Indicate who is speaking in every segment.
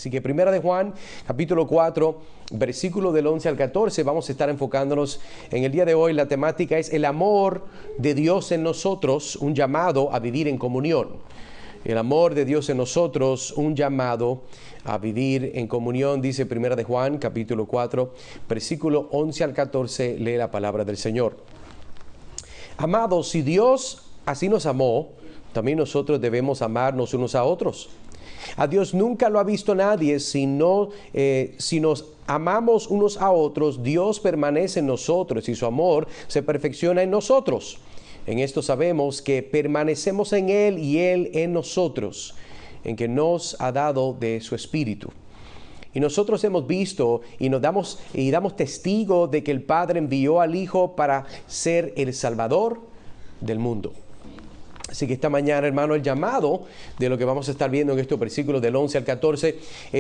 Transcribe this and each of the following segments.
Speaker 1: Así que Primera de Juan, capítulo 4, versículo del 11 al 14, vamos a estar enfocándonos en el día de hoy. La temática es el amor de Dios en nosotros, un llamado a vivir en comunión. El amor de Dios en nosotros, un llamado a vivir en comunión, dice Primera de Juan, capítulo 4, versículo 11 al 14, lee la palabra del Señor. Amados, si Dios así nos amó, también nosotros debemos amarnos unos a otros. A Dios nunca lo ha visto nadie, si nos amamos unos a otros, Dios permanece en nosotros y su amor se perfecciona en nosotros. En esto sabemos que permanecemos en Él y Él en nosotros, en que nos ha dado de su Espíritu. Y nosotros hemos visto y damos testigo de que el Padre envió al Hijo para ser el Salvador del mundo. Así que esta mañana, hermano, el llamado de lo que vamos a estar viendo en estos versículos del 11 al 14,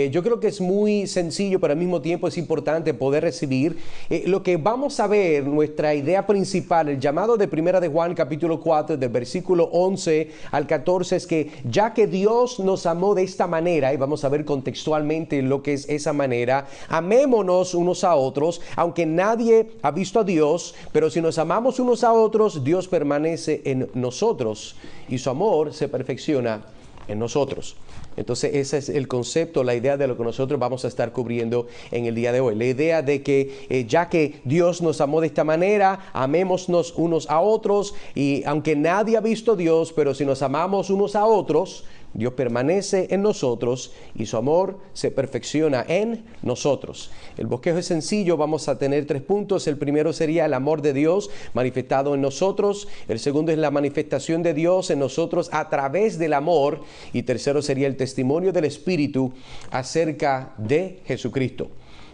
Speaker 1: yo creo que es muy sencillo, pero al mismo tiempo es importante poder recibir lo que vamos a ver, nuestra idea principal, el llamado de Primera de Juan, capítulo 4, del versículo 11 al 14, es que ya que Dios nos amó de esta manera, y vamos a ver contextualmente lo que es esa manera, amémonos unos a otros, aunque nadie ha visto a Dios, pero si nos amamos unos a otros, Dios permanece en nosotros y su amor se perfecciona en nosotros. Entonces ese es el concepto, la idea de lo que nosotros vamos a estar cubriendo en el día de hoy. La idea de que ya que Dios nos amó de esta manera, amémonos unos a otros, y aunque nadie ha visto a Dios, pero si nos amamos unos a otros, Dios permanece en nosotros y su amor se perfecciona en nosotros. El bosquejo es sencillo, vamos a tener 3 puntos. El primero sería el amor de Dios manifestado en nosotros. El segundo es la manifestación de Dios en nosotros a través del amor. Y tercero sería el testimonio del Espíritu acerca de Jesucristo.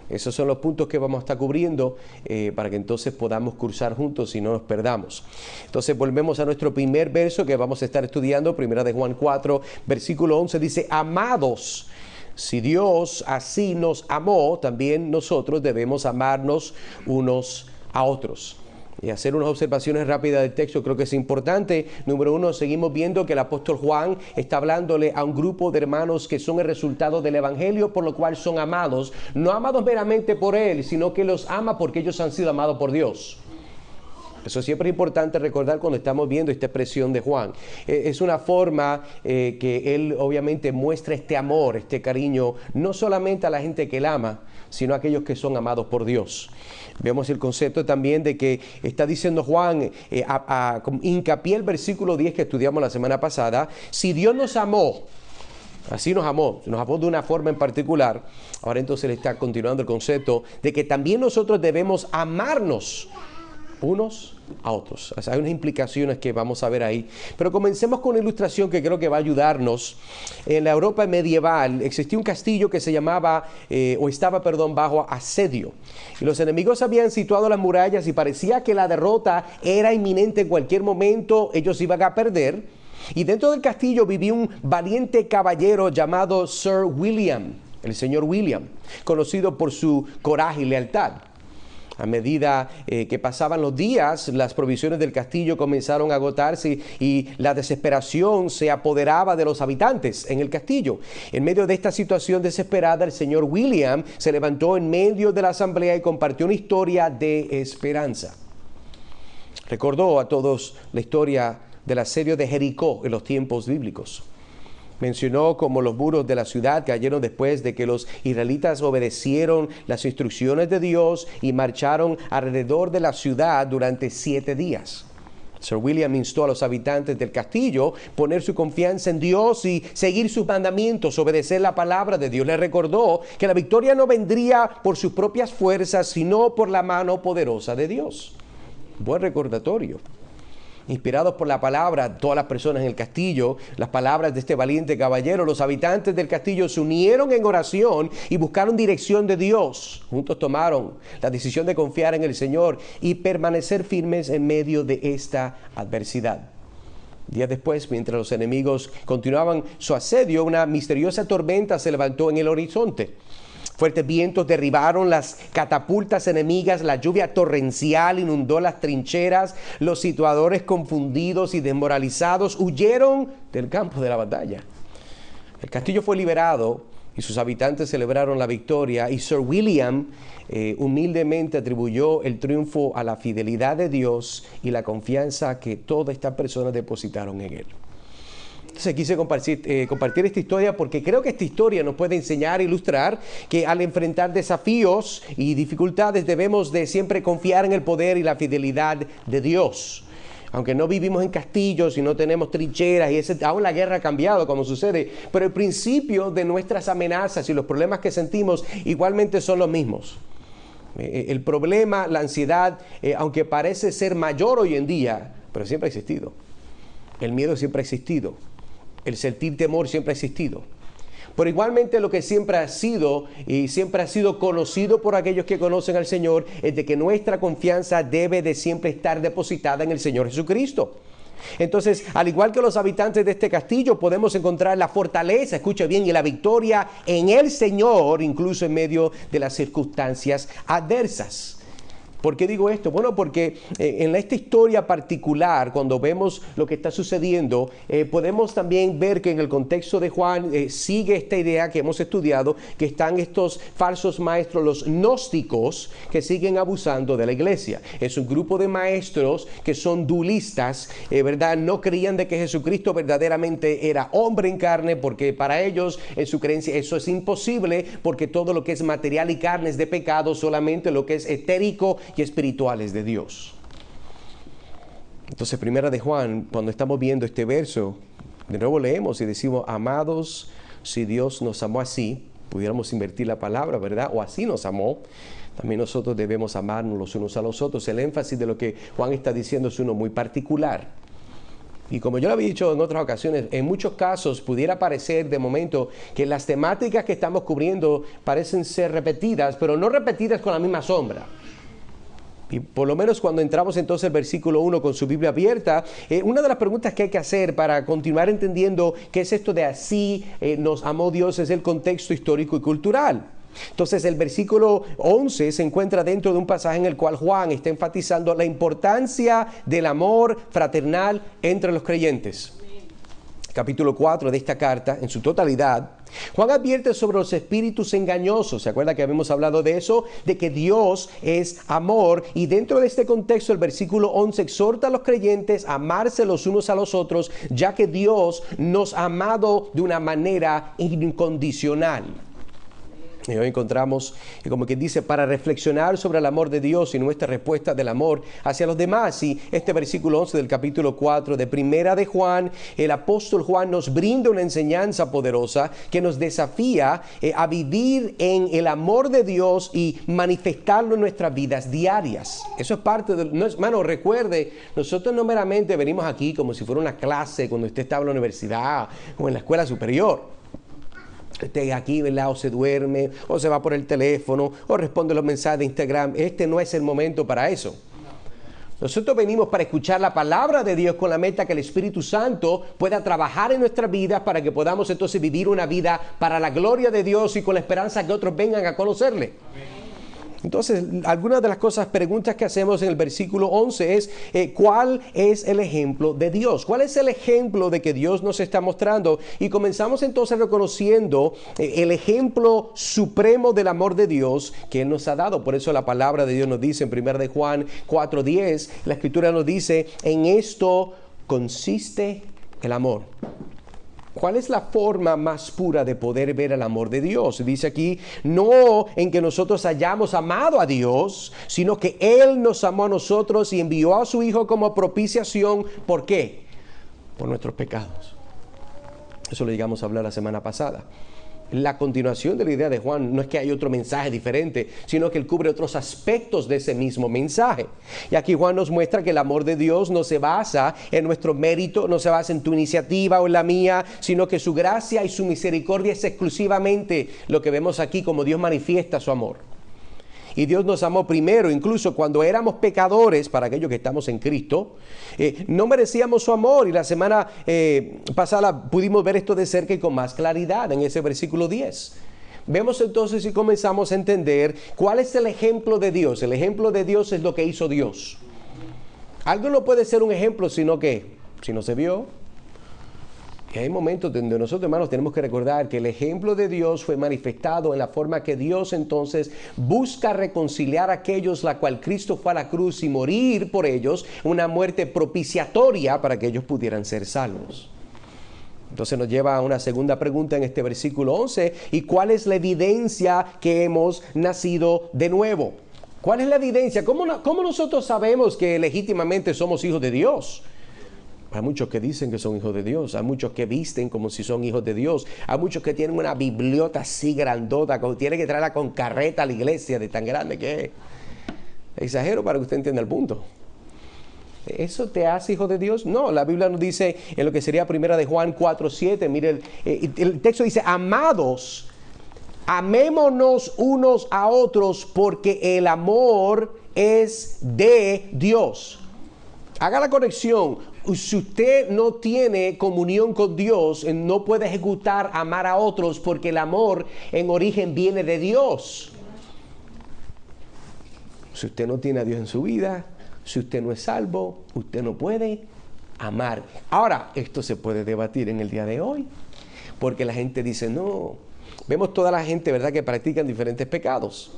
Speaker 1: Esos son los puntos que vamos a estar cubriendo para que entonces podamos cursar juntos y no nos perdamos. Entonces volvemos a nuestro primer verso que vamos a estar estudiando, Primera de Juan 4, versículo 11, dice: amados, si Dios así nos amó, también nosotros debemos amarnos unos a otros. Y hacer unas observaciones rápidas del texto creo que es importante. Número 1, seguimos viendo que el apóstol Juan está hablándole a un grupo de hermanos que son el resultado del evangelio, por lo cual son amados, no amados meramente por él, sino que los ama porque ellos han sido amados por Dios. Eso siempre es importante recordar cuando estamos viendo esta expresión de Juan. Es una forma que él obviamente muestra este amor, este cariño, no solamente a la gente que él ama, sino a aquellos que son amados por Dios. Vemos el concepto también de que está diciendo Juan, hincapié el versículo 10 que estudiamos la semana pasada: si Dios nos amó, así nos amó de una forma en particular. Ahora entonces le está continuando el concepto de que también nosotros debemos amarnos unos a otros. O sea, hay unas implicaciones que vamos a ver ahí. Pero comencemos con una ilustración que creo que va a ayudarnos. En la Europa medieval existía un castillo que se llamaba, estaba bajo asedio. Y los enemigos habían situado las murallas y parecía que la derrota era inminente en cualquier momento. Ellos iban a perder. Y dentro del castillo vivía un valiente caballero llamado Sir William, el señor William, conocido por su coraje y lealtad. A medida que pasaban los días, las provisiones del castillo comenzaron a agotarse y la desesperación se apoderaba de los habitantes en el castillo. En medio de esta situación desesperada, el señor William se levantó en medio de la asamblea y compartió una historia de esperanza. Recordó a todos la historia del asedio de Jericó en los tiempos bíblicos. Mencionó cómo los muros de la ciudad cayeron después de que los israelitas obedecieron las instrucciones de Dios y marcharon alrededor de la ciudad durante 7 días. Sir William instó a los habitantes del castillo a poner su confianza en Dios y seguir sus mandamientos, obedecer la palabra de Dios. Les recordó que la victoria no vendría por sus propias fuerzas, sino por la mano poderosa de Dios. Buen recordatorio. Inspirados por la palabra, todas las personas en el castillo, las palabras de este valiente caballero, los habitantes del castillo se unieron en oración y buscaron dirección de Dios. Juntos tomaron la decisión de confiar en el Señor y permanecer firmes en medio de esta adversidad. Días después, mientras los enemigos continuaban su asedio, una misteriosa tormenta se levantó en el horizonte. Fuertes vientos derribaron las catapultas enemigas, la lluvia torrencial inundó las trincheras, los situadores confundidos y desmoralizados huyeron del campo de la batalla. El castillo fue liberado, y sus habitantes celebraron la victoria, y Sir William humildemente atribuyó el triunfo a la fidelidad de Dios y la confianza que todas estas personas depositaron en él. Entonces quise compartir esta historia porque creo que esta historia nos puede enseñar e ilustrar que al enfrentar desafíos y dificultades debemos de siempre confiar en el poder y la fidelidad de Dios. Aunque no vivimos en castillos y no tenemos trincheras y aún la guerra ha cambiado como sucede, pero el principio de nuestras amenazas y los problemas que sentimos igualmente son los mismos. El problema, la ansiedad, aunque parece ser mayor hoy en día, pero siempre ha existido. El miedo siempre ha existido. El sentir temor siempre ha existido. Pero igualmente lo que siempre ha sido y siempre ha sido conocido por aquellos que conocen al Señor es de que nuestra confianza debe de siempre estar depositada en el Señor Jesucristo. Entonces, al igual que los habitantes de este castillo, podemos encontrar la fortaleza, escucha bien, y la victoria en el Señor, incluso en medio de las circunstancias adversas. ¿Por qué digo esto? Bueno, porque en esta historia particular, cuando vemos lo que está sucediendo, podemos también ver que en el contexto de Juan sigue esta idea que hemos estudiado, que están estos falsos maestros, los gnósticos, que siguen abusando de la iglesia. Es un grupo de maestros que son dualistas, ¿verdad? No creían de que Jesucristo verdaderamente era hombre en carne, porque para ellos, en su creencia, eso es imposible, porque todo lo que es material y carne es de pecado, solamente lo que es etérico y espirituales de Dios. Entonces, primera de Juan, cuando estamos viendo este verso, de nuevo leemos y decimos, amados, si Dios nos amó así, pudiéramos invertir la palabra, ¿verdad? O así nos amó, también nosotros debemos amarnos los unos a los otros. El énfasis de lo que Juan está diciendo es uno muy particular. Y como yo lo había dicho en otras ocasiones, en muchos casos pudiera parecer de momento que las temáticas que estamos cubriendo parecen ser repetidas, pero no repetidas con la misma sombra. Y por lo menos cuando entramos entonces al versículo 1 con su Biblia abierta, una de las preguntas que hay que hacer para continuar entendiendo qué es esto de así nos amó Dios es el contexto histórico y cultural. Entonces el versículo 11 se encuentra dentro de un pasaje en el cual Juan está enfatizando la importancia del amor fraternal entre los creyentes. Capítulo 4 de esta carta, en su totalidad, Juan advierte sobre los espíritus engañosos. ¿Se acuerda que habíamos hablado de eso? De que Dios es amor. Y dentro de este contexto, el versículo 11 exhorta a los creyentes a amarse los unos a los otros, ya que Dios nos ha amado de una manera incondicional. Y hoy encontramos, como que dice, para reflexionar sobre el amor de Dios y nuestra respuesta del amor hacia los demás. Y este versículo 11 del capítulo 4 de Primera de Juan, el apóstol Juan nos brinda una enseñanza poderosa que nos desafía a vivir en el amor de Dios y manifestarlo en nuestras vidas diarias. Eso es parte de... No, hermano, recuerde, nosotros no meramente venimos aquí como si fuera una clase cuando usted estaba en la universidad o en la escuela superior. Usted aquí, ¿verdad? O se duerme, o se va por el teléfono, o responde los mensajes de Instagram. Este no es el momento para eso. Nosotros venimos para escuchar la palabra de Dios con la meta que el Espíritu Santo pueda trabajar en nuestras vidas para que podamos entonces vivir una vida para la gloria de Dios y con la esperanza que otros vengan a conocerle. Amén. Entonces, algunas de las preguntas que hacemos en el versículo 11 es, ¿cuál es el ejemplo de Dios? ¿Cuál es el ejemplo de que Dios nos está mostrando? Y comenzamos entonces reconociendo el ejemplo supremo del amor de Dios que Él nos ha dado. Por eso la palabra de Dios nos dice en 1 de Juan 4:10, la Escritura nos dice, en esto consiste el amor. ¿Cuál es la forma más pura de poder ver el amor de Dios? Dice aquí, no en que nosotros hayamos amado a Dios, sino que Él nos amó a nosotros y envió a su Hijo como propiciación. ¿Por qué? Por nuestros pecados. Eso lo llegamos a hablar la semana pasada. La continuación de la idea de Juan no es que hay otro mensaje diferente, sino que él cubre otros aspectos de ese mismo mensaje. Y aquí Juan nos muestra que el amor de Dios no se basa en nuestro mérito, no se basa en tu iniciativa o en la mía, sino que su gracia y su misericordia es exclusivamente lo que vemos aquí como Dios manifiesta su amor. Y Dios nos amó primero, incluso cuando éramos pecadores, para aquellos que estamos en Cristo, no merecíamos su amor. Y la semana pasada pudimos ver esto de cerca y con más claridad en ese versículo 10. Vemos entonces y comenzamos a entender cuál es el ejemplo de Dios. El ejemplo de Dios es lo que hizo Dios. Algo no puede ser un ejemplo si no se vio. Y hay momentos donde nosotros, hermanos, tenemos que recordar que el ejemplo de Dios fue manifestado en la forma que Dios entonces busca reconciliar a aquellos la cual Cristo fue a la cruz y morir por ellos, una muerte propiciatoria para que ellos pudieran ser salvos. Entonces nos lleva a una segunda pregunta en este versículo 11. ¿Y cuál es la evidencia que hemos nacido de nuevo? ¿Cuál es la evidencia? ¿Cómo nosotros sabemos que legítimamente somos hijos de Dios? Hay muchos que dicen que son hijos de Dios. Hay muchos que visten como si son hijos de Dios. Hay muchos que tienen una bibliota así grandota, que tienen que traerla con carreta a la iglesia de tan grande que es. Exagero para que usted entienda el punto. ¿Eso te hace hijo de Dios? No, la Biblia nos dice en lo que sería primera de Juan 4:7. Mire, el texto dice: amados, amémonos unos a otros porque el amor es de Dios. Haga la conexión. Si usted no tiene comunión con Dios, no puede ejecutar amar a otros porque el amor en origen viene de Dios. Si usted no tiene a Dios en su vida, si usted no es salvo, usted no puede amar. Ahora, esto se puede debatir en el día de hoy, porque la gente dice, no, vemos toda la gente, ¿verdad?, que practican diferentes pecados.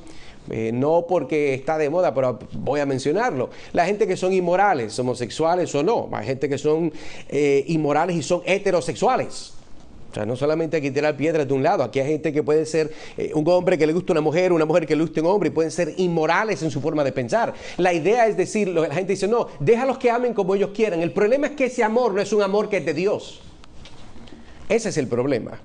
Speaker 1: No porque está de moda, pero voy a mencionarlo. La gente que son inmorales, homosexuales o no. Hay gente que son inmorales y son heterosexuales. O sea, no solamente hay que tirar piedras de un lado. Aquí hay gente que puede ser un hombre que le gusta una mujer que le guste un hombre, y pueden ser inmorales en su forma de pensar. La idea es decir, la gente dice, no, déjalos que amen como ellos quieran. El problema es que ese amor no es un amor que es de Dios. Ese es el problema.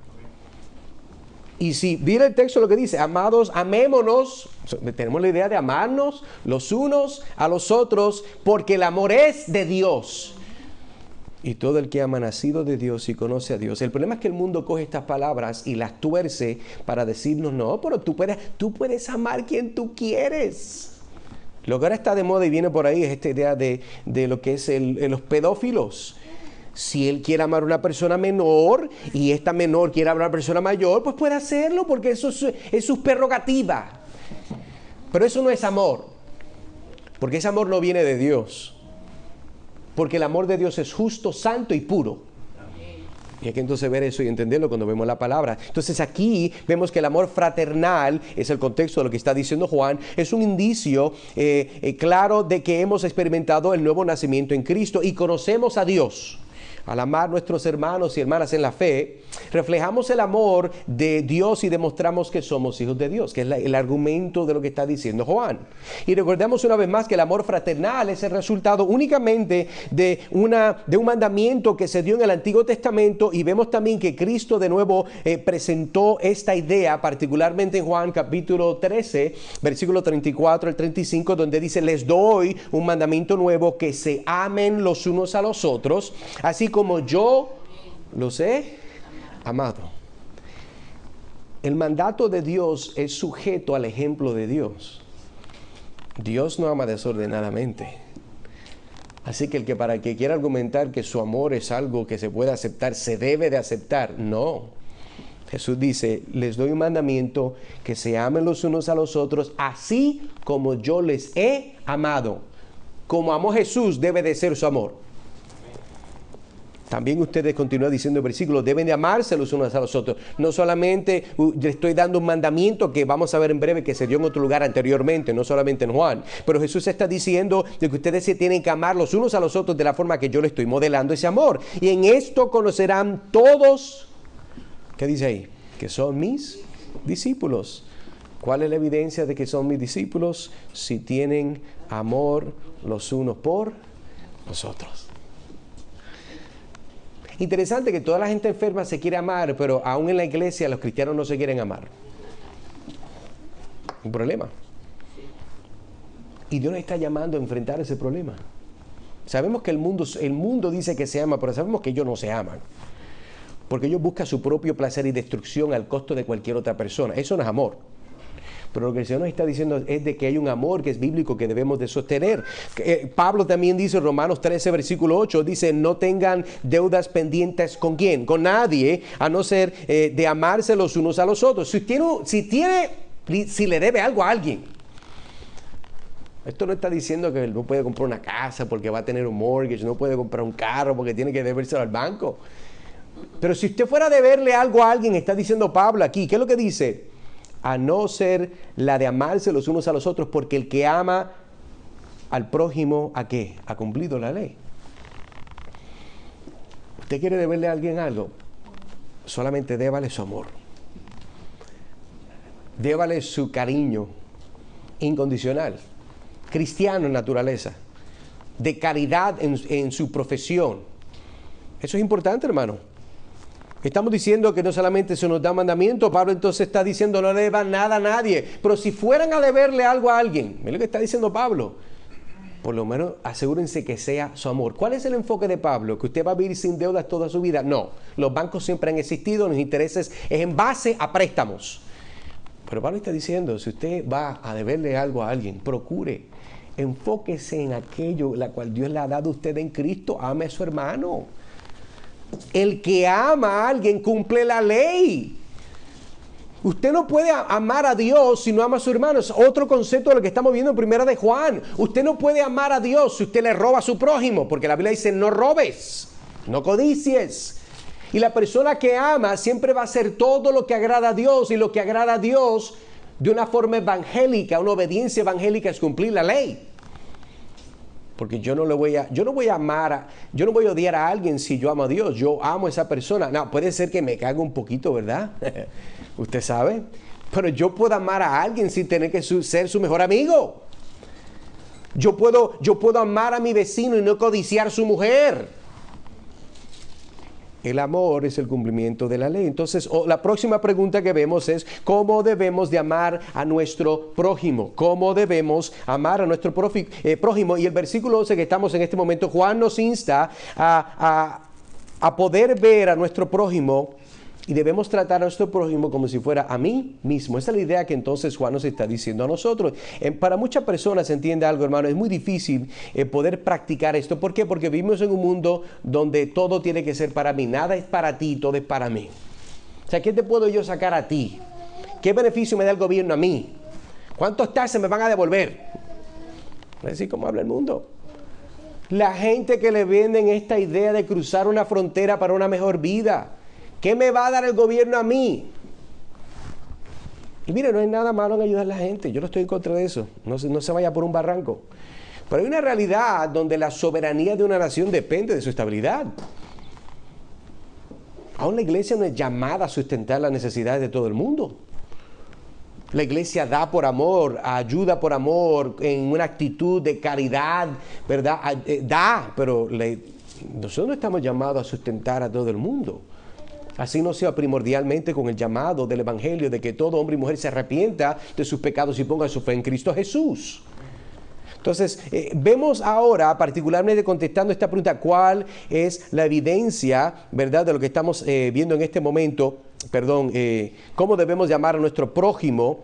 Speaker 1: Y si mira el texto lo que dice, amados, amémonos, tenemos la idea de amarnos los unos a los otros, porque el amor es de Dios. Y todo el que ama nacido de Dios y conoce a Dios. El problema es que el mundo coge estas palabras y las tuerce para decirnos, no, pero tú puedes amar quien tú quieres. Lo que ahora está de moda y viene por ahí es esta idea de lo que es los pedófilos. Si él quiere amar a una persona menor y esta menor quiere amar a una persona mayor, pues puede hacerlo porque eso es su prerrogativa. Pero eso no es amor, porque ese amor no viene de Dios. Porque el amor de Dios es justo, santo y puro. Y hay que entonces ver eso y entenderlo cuando vemos la palabra. Entonces aquí vemos que el amor fraternal, es el contexto de lo que está diciendo Juan, es un indicio claro de que hemos experimentado el nuevo nacimiento en Cristo y conocemos a Dios. Al amar a nuestros hermanos y hermanas en la fe, reflejamos el amor de Dios y demostramos que somos hijos de Dios, que es el argumento de lo que está diciendo Juan. Y recordemos una vez más que el amor fraternal es el resultado únicamente de un mandamiento que se dio en el Antiguo Testamento, y vemos también que Cristo de nuevo presentó esta idea, particularmente en Juan capítulo 13, versículo 34 al 35, donde dice, les doy un mandamiento nuevo, que se amen los unos a los otros, así como yo los he amado. El mandato de Dios es sujeto al ejemplo de Dios. Dios no ama desordenadamente. Así que para el que quiera argumentar que su amor es algo que se puede aceptar, se debe de aceptar, no. Jesús dice, les doy un mandamiento, que se amen los unos a los otros, así como yo les he amado. Como amó Jesús, debe de ser su amor. También ustedes, continúa diciendo el versículo, deben de amarse los unos a los otros. No solamente le estoy dando un mandamiento que vamos a ver en breve que se dio en otro lugar anteriormente, no solamente en Juan. Pero Jesús está diciendo de que ustedes se tienen que amar los unos a los otros de la forma que yo le estoy modelando ese amor. Y en esto conocerán todos, ¿qué dice ahí? Que son mis discípulos. ¿Cuál es la evidencia de que son mis discípulos? Si tienen amor los unos por los otros. Interesante que toda la gente enferma se quiere amar, pero aún en la iglesia los cristianos no se quieren amar. Un problema. Y Dios nos está llamando a enfrentar ese problema. Sabemos que el mundo dice que se ama, pero sabemos que ellos no se aman. Porque ellos buscan su propio placer y destrucción al costo de cualquier otra persona. Eso no es amor. Pero lo que el Señor nos está diciendo es de que hay un amor que es bíblico que debemos de sostener. Pablo también dice en Romanos 13, versículo 8, dice, no tengan deudas pendientes ¿con quién? Con nadie, a no ser de amarse los unos a los otros. Si le debe algo a alguien. Esto no está diciendo que él no puede comprar una casa porque va a tener un mortgage, no puede comprar un carro porque tiene que debérselo al banco. Pero si usted fuera a deberle algo a alguien, está diciendo Pablo aquí, ¿qué es lo que dice? A no ser la de amarse los unos a los otros, porque el que ama al prójimo, ¿a qué? Ha cumplido la ley. ¿Usted quiere deberle a alguien algo? Solamente débale su amor. Débale su cariño incondicional, cristiano en naturaleza, de caridad en su profesión. Eso es importante, hermano. Estamos diciendo que no solamente se nos da mandamiento, Pablo entonces está diciendo no le deban nada a nadie, pero si fueran a deberle algo a alguien, mira lo que está diciendo Pablo, por lo menos asegúrense que sea su amor. ¿Cuál es el enfoque de Pablo? ¿Que usted va a vivir sin deudas toda su vida? No, los bancos siempre han existido, los intereses es en base a préstamos. Pero Pablo está diciendo, si usted va a deberle algo a alguien, procure, enfóquese en aquello la cual Dios le ha dado a usted en Cristo, ame a su hermano. El que ama a alguien cumple la ley. Usted no puede amar a Dios si no ama a su hermano. Es otro concepto de lo que estamos viendo en Primera de Juan. Usted no puede amar a Dios si usted le roba a su prójimo, porque la Biblia dice no robes, no codicies. Y la persona que ama siempre va a hacer todo lo que agrada a Dios, y lo que agrada a Dios de una forma evangélica, una obediencia evangélica es cumplir la ley. Porque yo no voy a odiar a alguien si yo amo a Dios. Yo amo a esa persona. No, puede ser que me cague un poquito, ¿verdad? Usted sabe. Pero yo puedo amar a alguien sin tener que ser su mejor amigo. Yo puedo amar a mi vecino y no codiciar su mujer. El amor es el cumplimiento de la ley. Entonces, la próxima pregunta que vemos es, ¿cómo debemos de amar a nuestro prójimo? ¿Cómo debemos amar a nuestro prójimo? Y el versículo 11 que estamos en este momento, Juan nos insta a poder ver a nuestro prójimo, y debemos tratar a nuestro prójimo como si fuera a mí mismo. Esa es la idea que entonces Juan nos está diciendo a nosotros. Para muchas personas, entiende algo, hermano, es muy difícil poder practicar esto. ¿Por qué? Porque vivimos en un mundo donde todo tiene que ser para mí. Nada es para ti, todo es para mí. O sea, ¿qué te puedo yo sacar a ti? ¿Qué beneficio me da el gobierno a mí? ¿Cuántos taxes me van a devolver? Es así como habla el mundo. La gente que le venden esta idea de cruzar una frontera para una mejor vida. ¿Qué me va a dar el gobierno a mí? Y mire, no hay nada malo en ayudar a la gente. Yo no estoy en contra de eso. No se vaya por un barranco. Pero hay una realidad donde la soberanía de una nación depende de su estabilidad. Aún la iglesia no es llamada a sustentar las necesidades de todo el mundo. La iglesia da por amor, ayuda por amor, en una actitud de caridad, ¿verdad? Pero nosotros no estamos llamados a sustentar a todo el mundo. Así no sea primordialmente con el llamado del Evangelio de que todo hombre y mujer se arrepienta de sus pecados y ponga su fe en Cristo Jesús. Entonces, vemos ahora, particularmente contestando esta pregunta, ¿cuál es la evidencia, verdad, de lo que estamos viendo en este momento? ¿Cómo debemos llamar a nuestro prójimo?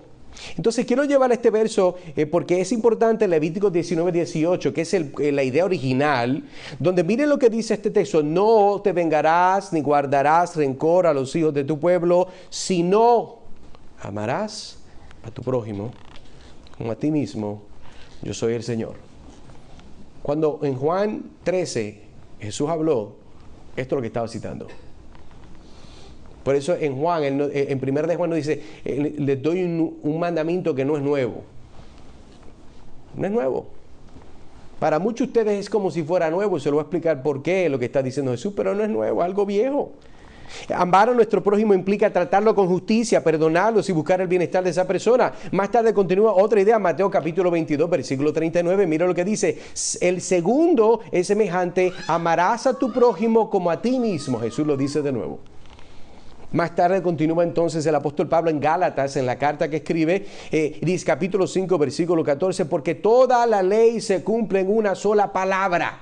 Speaker 1: Entonces quiero llevar este verso porque es importante, Levítico 19:18, que es la idea original, donde miren lo que dice este texto: no te vengarás ni guardarás rencor a los hijos de tu pueblo, sino amarás a tu prójimo como a ti mismo. Yo soy el Señor. Cuando en Juan 13 Jesús habló, esto es lo que estaba citando. Por eso en Juan, en primera de Juan nos dice, les doy un mandamiento que no es nuevo. No es nuevo. Para muchos de ustedes es como si fuera nuevo, y se lo voy a explicar por qué lo que está diciendo Jesús, pero no es nuevo, es algo viejo. Amar a nuestro prójimo implica tratarlo con justicia, perdonarlos y buscar el bienestar de esa persona. Más tarde continúa otra idea, Mateo capítulo 22, versículo 39, mira lo que dice. El segundo es semejante, amarás a tu prójimo como a ti mismo. Jesús lo dice de nuevo. Más tarde continúa entonces el apóstol Pablo en Gálatas, en la carta que escribe, dice capítulo 5, versículo 14, porque toda la ley se cumple en una sola palabra.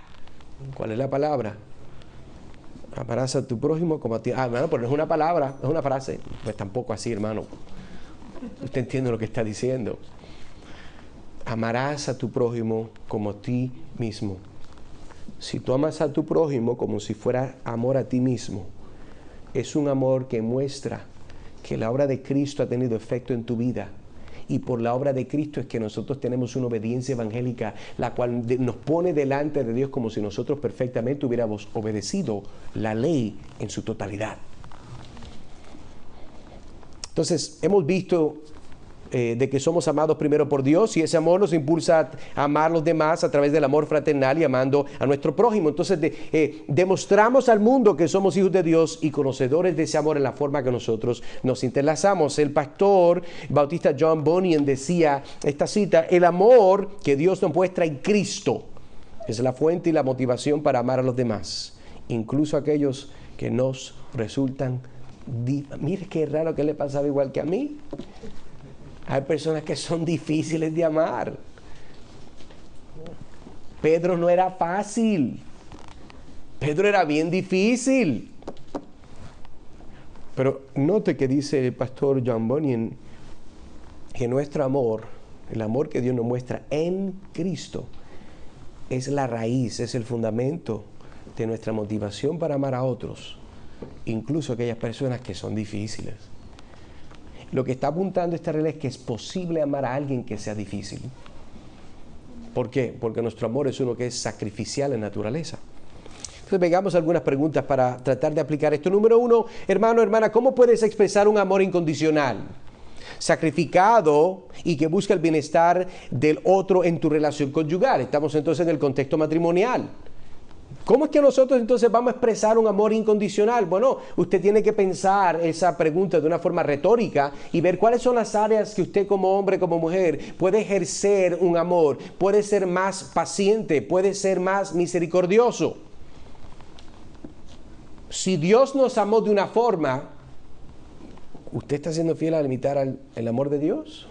Speaker 1: ¿Cuál es la palabra? Amarás a tu prójimo como a ti. Hermano, pero no es una palabra, es una frase. Pues tampoco así, hermano. Usted entiende lo que está diciendo. Amarás a tu prójimo como a ti mismo. Si tú amas a tu prójimo como si fuera amor a ti mismo, es un amor que muestra que la obra de Cristo ha tenido efecto en tu vida y por la obra de Cristo es que nosotros tenemos una obediencia evangélica, la cual nos pone delante de Dios como si nosotros perfectamente hubiéramos obedecido la ley en su totalidad. Entonces, hemos visto de que somos amados primero por Dios, y ese amor nos impulsa a amar a los demás a través del amor fraternal y amando a nuestro prójimo. Entonces demostramos al mundo que somos hijos de Dios y conocedores de ese amor en la forma que nosotros nos interlazamos. El pastor bautista John Bunyan decía esta cita: el amor que Dios nos muestra en Cristo es la fuente y la motivación para amar a los demás, incluso aquellos que nos resultan mire qué raro que le pasaba igual que a mí. Hay personas que son difíciles de amar. Pedro no era fácil. Pedro era bien difícil. Pero note que dice el pastor John Bunyan que nuestro amor, el amor que Dios nos muestra en Cristo, es la raíz, es el fundamento de nuestra motivación para amar a otros, incluso aquellas personas que son difíciles. Lo que está apuntando esta regla es que es posible amar a alguien que sea difícil. ¿Por qué? Porque nuestro amor es uno que es sacrificial en naturaleza. Entonces, vengamos a algunas preguntas para tratar de aplicar esto. Número 1, hermano, hermana, ¿cómo puedes expresar un amor incondicional, sacrificado y que busca el bienestar del otro en tu relación conyugal? Estamos entonces en el contexto matrimonial. ¿Cómo es que nosotros entonces vamos a expresar un amor incondicional? Bueno, usted tiene que pensar esa pregunta de una forma retórica y ver cuáles son las áreas que usted como hombre, como mujer, puede ejercer un amor, puede ser más paciente, puede ser más misericordioso. Si Dios nos amó de una forma, ¿usted está siendo fiel a imitar el amor de Dios?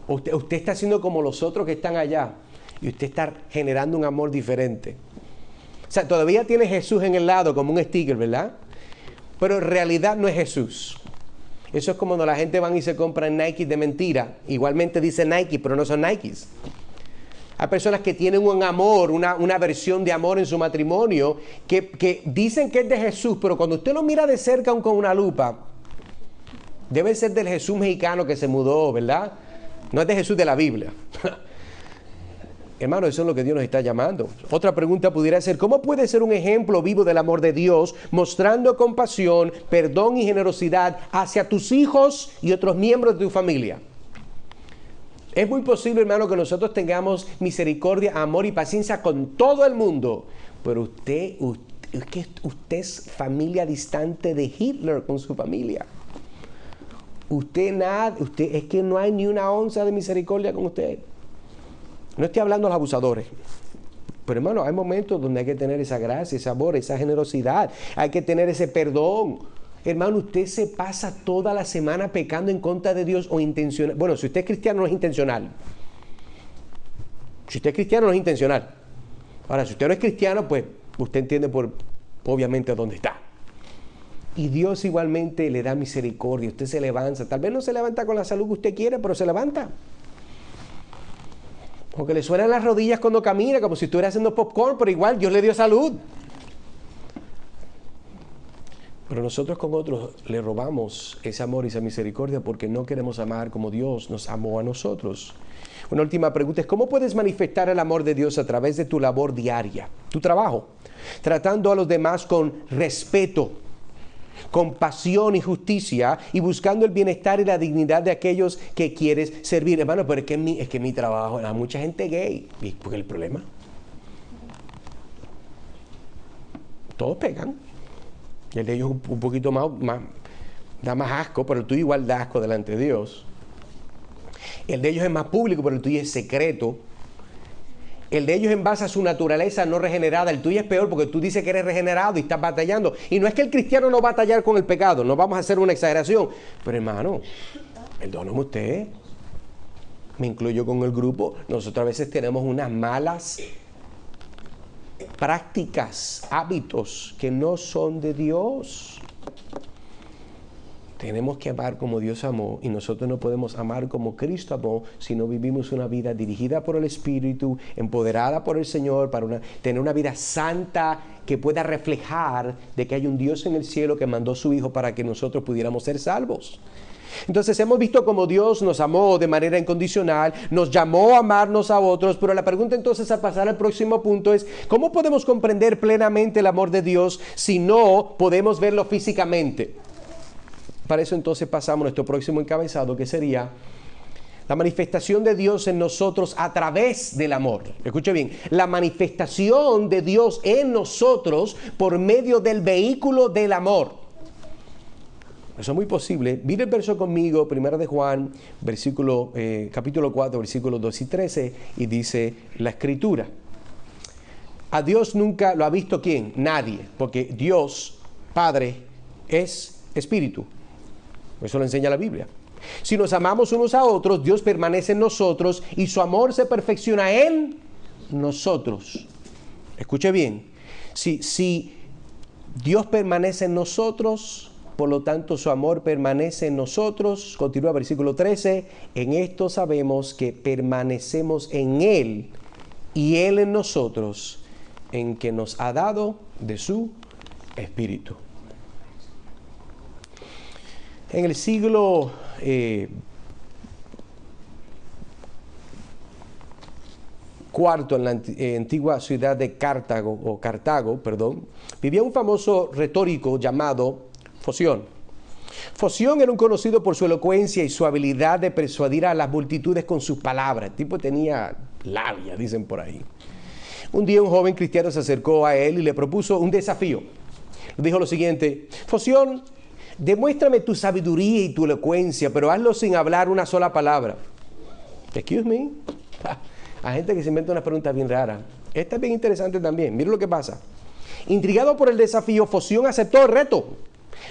Speaker 1: ¿Usted está siendo como los otros que están allá y usted está generando un amor diferente? O sea, todavía tiene Jesús en el lado como un sticker, ¿verdad? Pero en realidad no es Jesús. Eso es como cuando la gente van y se compran Nike de mentira. Igualmente dice Nike, pero no son Nikes. Hay personas que tienen un amor, una versión de amor en su matrimonio, que dicen que es de Jesús, pero cuando usted lo mira de cerca con una lupa, debe ser del Jesús mexicano que se mudó, ¿verdad? No es de Jesús de la Biblia. Hermano, eso es lo que Dios nos está llamando. Otra pregunta pudiera ser: ¿cómo puede ser un ejemplo vivo del amor de Dios mostrando compasión, perdón y generosidad hacia tus hijos y otros miembros de tu familia? Es muy posible, hermano, que nosotros tengamos misericordia, amor y paciencia con todo el mundo, pero usted es familia distante de Hitler con su familia. Usted es que no hay ni una onza de misericordia con usted. No estoy hablando de los abusadores, pero hermano, hay momentos donde hay que tener esa gracia, ese amor, esa generosidad, hay que tener ese perdón. Hermano, usted se pasa toda la semana pecando en contra de Dios o intencional. Bueno, si usted es cristiano no es intencional. Si usted es cristiano no es intencional. Ahora, si usted no es cristiano, pues usted entiende obviamente dónde está. Y Dios igualmente le da misericordia. Usted se levanta, tal vez no se levanta con la salud que usted quiere, pero se levanta. Porque le suenan las rodillas cuando camina, como si estuviera haciendo popcorn, pero igual Dios le dio salud. Pero nosotros con otros le robamos ese amor y esa misericordia porque no queremos amar como Dios nos amó a nosotros. Una última pregunta es: ¿cómo puedes manifestar el amor de Dios a través de tu labor diaria, tu trabajo? Tratando a los demás con respeto, compasión y justicia, y buscando el bienestar y la dignidad de aquellos que quieres servir. Hermano, pero es que mi trabajo, hay mucha gente gay. ¿Y cuál es el problema? Todos pegan. Y el de ellos un poquito más, da más asco, pero el tuyo igual da asco delante de Dios. El de ellos es más público, pero el tuyo es secreto. El de ellos en base a su naturaleza no regenerada. El tuyo es peor porque tú dices que eres regenerado y estás batallando. Y no es que el cristiano no batallar con el pecado, no vamos a hacer una exageración. Pero hermano, perdóname usted, me incluyo con el grupo. Nosotros a veces tenemos unas malas prácticas, hábitos que no son de Dios. Tenemos que amar como Dios amó, y nosotros no podemos amar como Cristo amó si no vivimos una vida dirigida por el Espíritu, empoderada por el Señor, para tener una vida santa que pueda reflejar de que hay un Dios en el cielo que mandó a su Hijo para que nosotros pudiéramos ser salvos. Entonces hemos visto cómo Dios nos amó de manera incondicional, nos llamó a amarnos a otros, pero la pregunta entonces al pasar al próximo punto es, ¿cómo podemos comprender plenamente el amor de Dios si no podemos verlo físicamente? Para eso entonces pasamos a nuestro próximo encabezado, que sería la manifestación de Dios en nosotros a través del amor. Escuche bien, la manifestación de Dios en nosotros por medio del vehículo del amor. Eso es muy posible. Mire el verso conmigo, 1 de Juan, capítulo 4, versículos 2 y 13, y dice la Escritura. A Dios nunca lo ha visto ¿quién? Nadie, porque Dios, Padre, es Espíritu. Eso lo enseña la Biblia. Si nos amamos unos a otros, Dios permanece en nosotros y su amor se perfecciona en nosotros. Escuche bien, si Dios permanece en nosotros, por lo tanto su amor permanece en nosotros. Continúa versículo 13, en esto sabemos que permanecemos en Él y Él en nosotros, en que nos ha dado de su Espíritu. En el siglo cuarto, en la antigua ciudad de Cartago, vivía un famoso retórico llamado Foción. Foción era un conocido por su elocuencia y su habilidad de persuadir a las multitudes con sus palabras. El tipo tenía labia, dicen por ahí. Un día un joven cristiano se acercó a él y le propuso un desafío. Le dijo lo siguiente: Foción, demuéstrame tu sabiduría y tu elocuencia, pero hazlo sin hablar una sola palabra. Excuse me. Hay gente que se inventa unas preguntas bien raras. Esta es bien interesante también. Mira lo que pasa. Intrigado por el desafío, Foción aceptó el reto.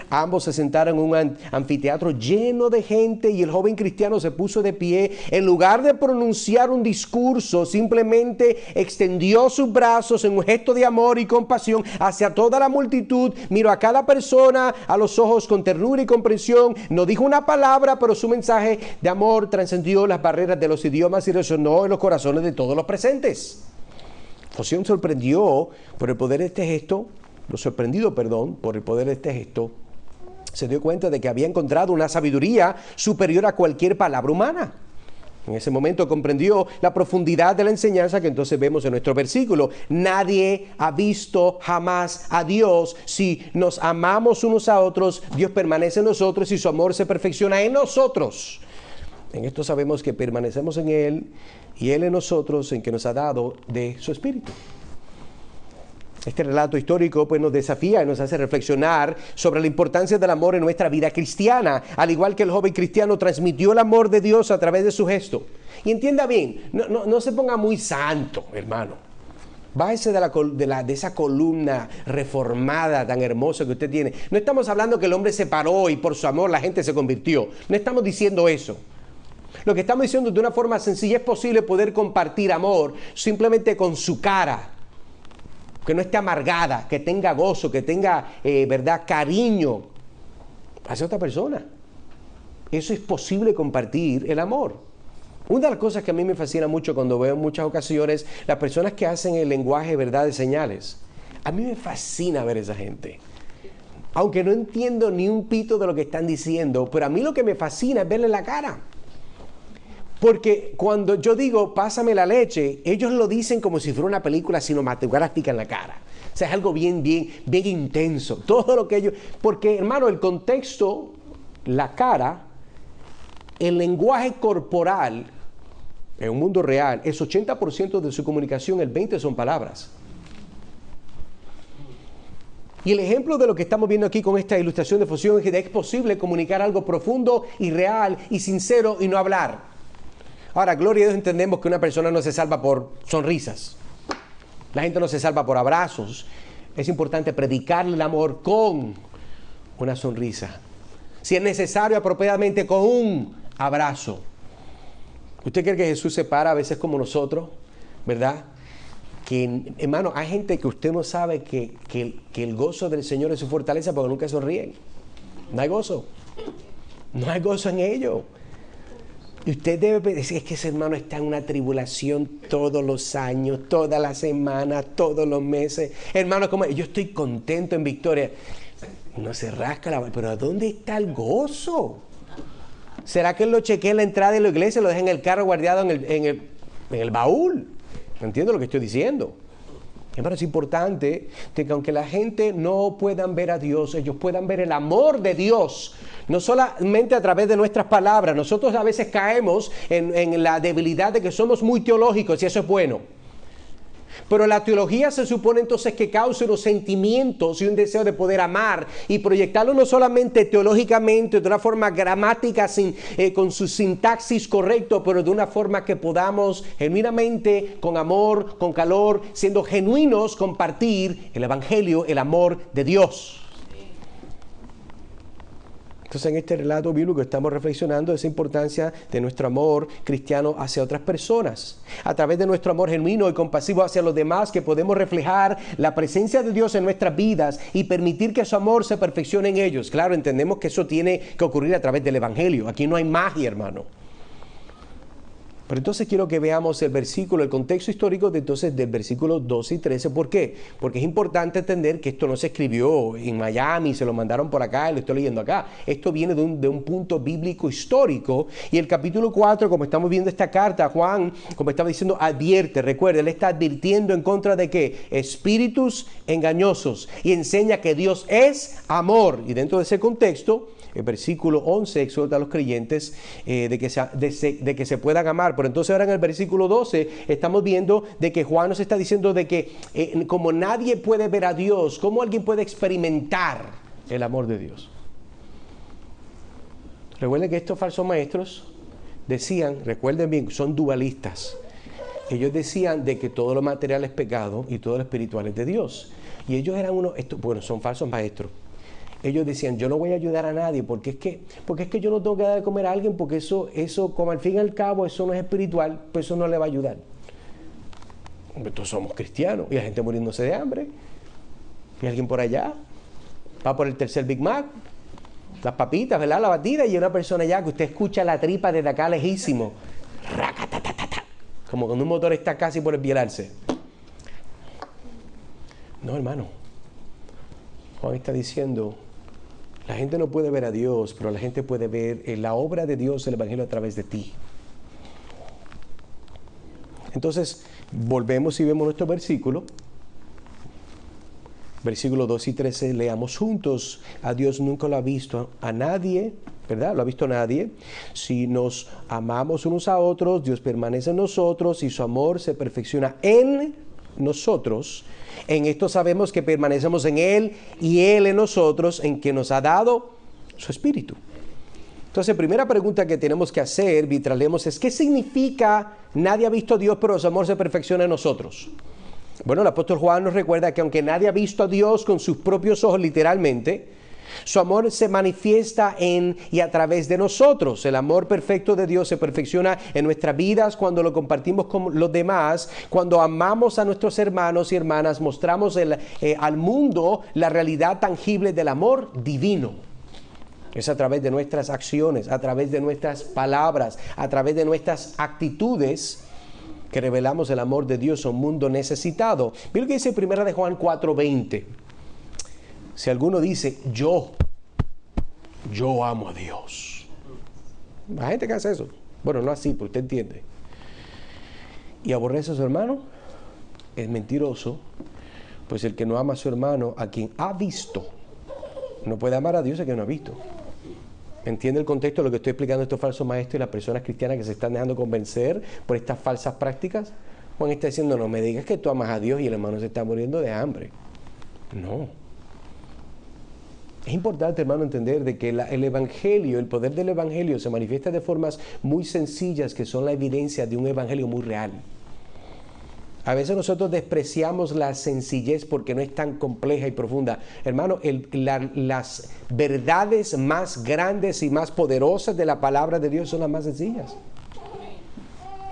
Speaker 1: Ambos se sentaron en un anfiteatro lleno de gente y el joven cristiano se puso de pie. En lugar de pronunciar un discurso, simplemente extendió sus brazos en un gesto de amor y compasión hacia toda la multitud. Miró a cada persona a los ojos con ternura y comprensión. No dijo una palabra, pero su mensaje de amor trascendió las barreras de los idiomas y resonó en los corazones de todos los presentes. Foción sorprendido por el poder de este gesto, se dio cuenta de que había encontrado una sabiduría superior a cualquier palabra humana. En ese momento comprendió la profundidad de la enseñanza que entonces vemos en nuestro versículo. Nadie ha visto jamás a Dios. Si nos amamos unos a otros, Dios permanece en nosotros y su amor se perfecciona en nosotros. En esto sabemos que permanecemos en Él y Él en nosotros, en que nos ha dado de su Espíritu. Este relato histórico pues nos desafía y nos hace reflexionar sobre la importancia del amor en nuestra vida cristiana, al igual que el joven cristiano transmitió el amor de Dios a través de su gesto. Y entienda bien, no se ponga muy santo, hermano. Bájese de esa columna reformada tan hermosa que usted tiene. No estamos hablando que el hombre se paró y por su amor la gente se convirtió. No estamos diciendo eso. Lo que estamos diciendo de una forma sencilla: es posible poder compartir amor simplemente con su cara, que no esté amargada, que tenga gozo, que tenga, cariño hacia otra persona. Eso es posible, compartir el amor. Una de las cosas que a mí me fascina mucho cuando veo en muchas ocasiones las personas que hacen el lenguaje, de señales. A mí me fascina ver a esa gente. Aunque no entiendo ni un pito de lo que están diciendo, pero a mí lo que me fascina es verle la cara. Porque cuando yo digo, pásame la leche, ellos lo dicen como si fuera una película cinematográfica en la cara. O sea, es algo bien intenso. Todo lo que ellos... Porque, hermano, el contexto, la cara, el lenguaje corporal, en un mundo real, es 80% de su comunicación, el 20% son palabras. Y el ejemplo de lo que estamos viendo aquí con esta ilustración de Foción es que es posible comunicar algo profundo y real y sincero y no hablar. Ahora, gloria a Dios, entendemos que una persona no se salva por sonrisas. La gente no se salva por abrazos. Es importante predicarle el amor con una sonrisa. Si es necesario, apropiadamente con un abrazo. ¿Usted cree que Jesús se para a veces como nosotros? ¿Verdad? Que, hermano, hay gente que usted no sabe que el gozo del Señor es su fortaleza porque nunca sonríen. No hay gozo. No hay gozo en ello. Y usted debe decir, es que ese hermano está en una tribulación todos los años, todas las semanas, todos los meses. Hermano, como yo estoy contento en victoria. No se rasca la... Pero ¿dónde está el gozo? ¿Será que él lo chequea en la entrada de la iglesia y lo deja en el carro guardado en el baúl? ¿Entiendo lo que estoy diciendo? Hermano, es importante que aunque la gente no puedan ver a Dios, ellos puedan ver el amor de Dios, no solamente a través de nuestras palabras. Nosotros a veces caemos en la debilidad de que somos muy teológicos y eso es bueno. Pero la teología se supone entonces que cause unos sentimientos y un deseo de poder amar y proyectarlo no solamente teológicamente, de una forma gramática, con su sintaxis correcto, pero de una forma que podamos genuinamente, con amor, con calor, siendo genuinos, compartir el evangelio, el amor de Dios. Entonces en este relato bíblico estamos reflexionando esa importancia de nuestro amor cristiano hacia otras personas. A través de nuestro amor genuino y compasivo hacia los demás, que podemos reflejar la presencia de Dios en nuestras vidas y permitir que su amor se perfeccione en ellos. Claro, entendemos que eso tiene que ocurrir a través del evangelio. Aquí no hay magia, hermano. Pero entonces quiero que veamos el versículo, el contexto histórico del versículo 12 y 13. ¿Por qué? Porque es importante entender que esto no se escribió en Miami, se lo mandaron por acá y lo estoy leyendo acá. Esto viene de un punto bíblico histórico. Y el capítulo 4, como estamos viendo esta carta, Juan, como estaba diciendo, advierte. Recuerda, él está advirtiendo en contra de ¿qué? Espíritus engañosos. Y enseña que Dios es amor. Y dentro de ese contexto, el versículo 11 exhorta a los creyentes de que se puedan amar. Pero entonces ahora en el versículo 12 estamos viendo de que Juan nos está diciendo de que como nadie puede ver a Dios, ¿cómo alguien puede experimentar el amor de Dios? Recuerden que estos falsos maestros decían, recuerden bien, son dualistas. Ellos decían de que todo lo material es pecado y todo lo espiritual es de Dios. Y ellos eran son falsos maestros. Ellos decían, yo no voy a ayudar a nadie porque es que yo no tengo que dar de comer a alguien porque eso como al fin y al cabo eso no es espiritual, pues eso no le va a ayudar. Entonces somos cristianos y la gente muriéndose de hambre. Y alguien por allá va por el tercer Big Mac, las papitas, ¿verdad? La batida, y una persona allá que usted escucha la tripa desde acá lejísimo. Como cuando un motor está casi por esbielarse. No, hermano. Juan está diciendo, la gente no puede ver a Dios, pero la gente puede ver la obra de Dios, el evangelio a través de ti. Entonces, volvemos y vemos nuestro versículo. Versículos 2 y 13, leamos juntos. A Dios nunca lo ha visto a nadie, ¿verdad? Lo ha visto nadie. Si nos amamos unos a otros, Dios permanece en nosotros y su amor se perfecciona en nosotros. En esto sabemos que permanecemos en Él y Él en nosotros, en que nos ha dado su Espíritu. Entonces, primera pregunta que tenemos que hacer, mientras leemos, es ¿qué significa nadie ha visto a Dios, pero su amor se perfecciona en nosotros? Bueno, el apóstol Juan nos recuerda que aunque nadie ha visto a Dios con sus propios ojos literalmente, su amor se manifiesta en y a través de nosotros. El amor perfecto de Dios se perfecciona en nuestras vidas cuando lo compartimos con los demás, cuando amamos a nuestros hermanos y hermanas, mostramos al mundo la realidad tangible del amor divino. Es a través de nuestras acciones, a través de nuestras palabras, a través de nuestras actitudes que revelamos el amor de Dios a un mundo necesitado. Mira lo que dice 1 de Juan 4:20. Si alguno dice, yo amo a Dios. La gente que hace eso. Bueno, no así, pero usted entiende. Y aborrece a su hermano, es mentiroso. Pues el que no ama a su hermano, a quien ha visto, no puede amar a Dios a quien no ha visto. ¿Entiende el contexto de lo que estoy explicando a estos falsos maestros y las personas cristianas que se están dejando convencer por estas falsas prácticas? Juan está diciendo, no me digas que tú amas a Dios y el hermano se está muriendo de hambre. No. Es importante, hermano, entender de que el evangelio, el poder del evangelio se manifiesta de formas muy sencillas que son la evidencia de un evangelio muy real. A veces nosotros despreciamos la sencillez porque no es tan compleja y profunda. Hermano, las verdades más grandes y más poderosas de la palabra de Dios son las más sencillas.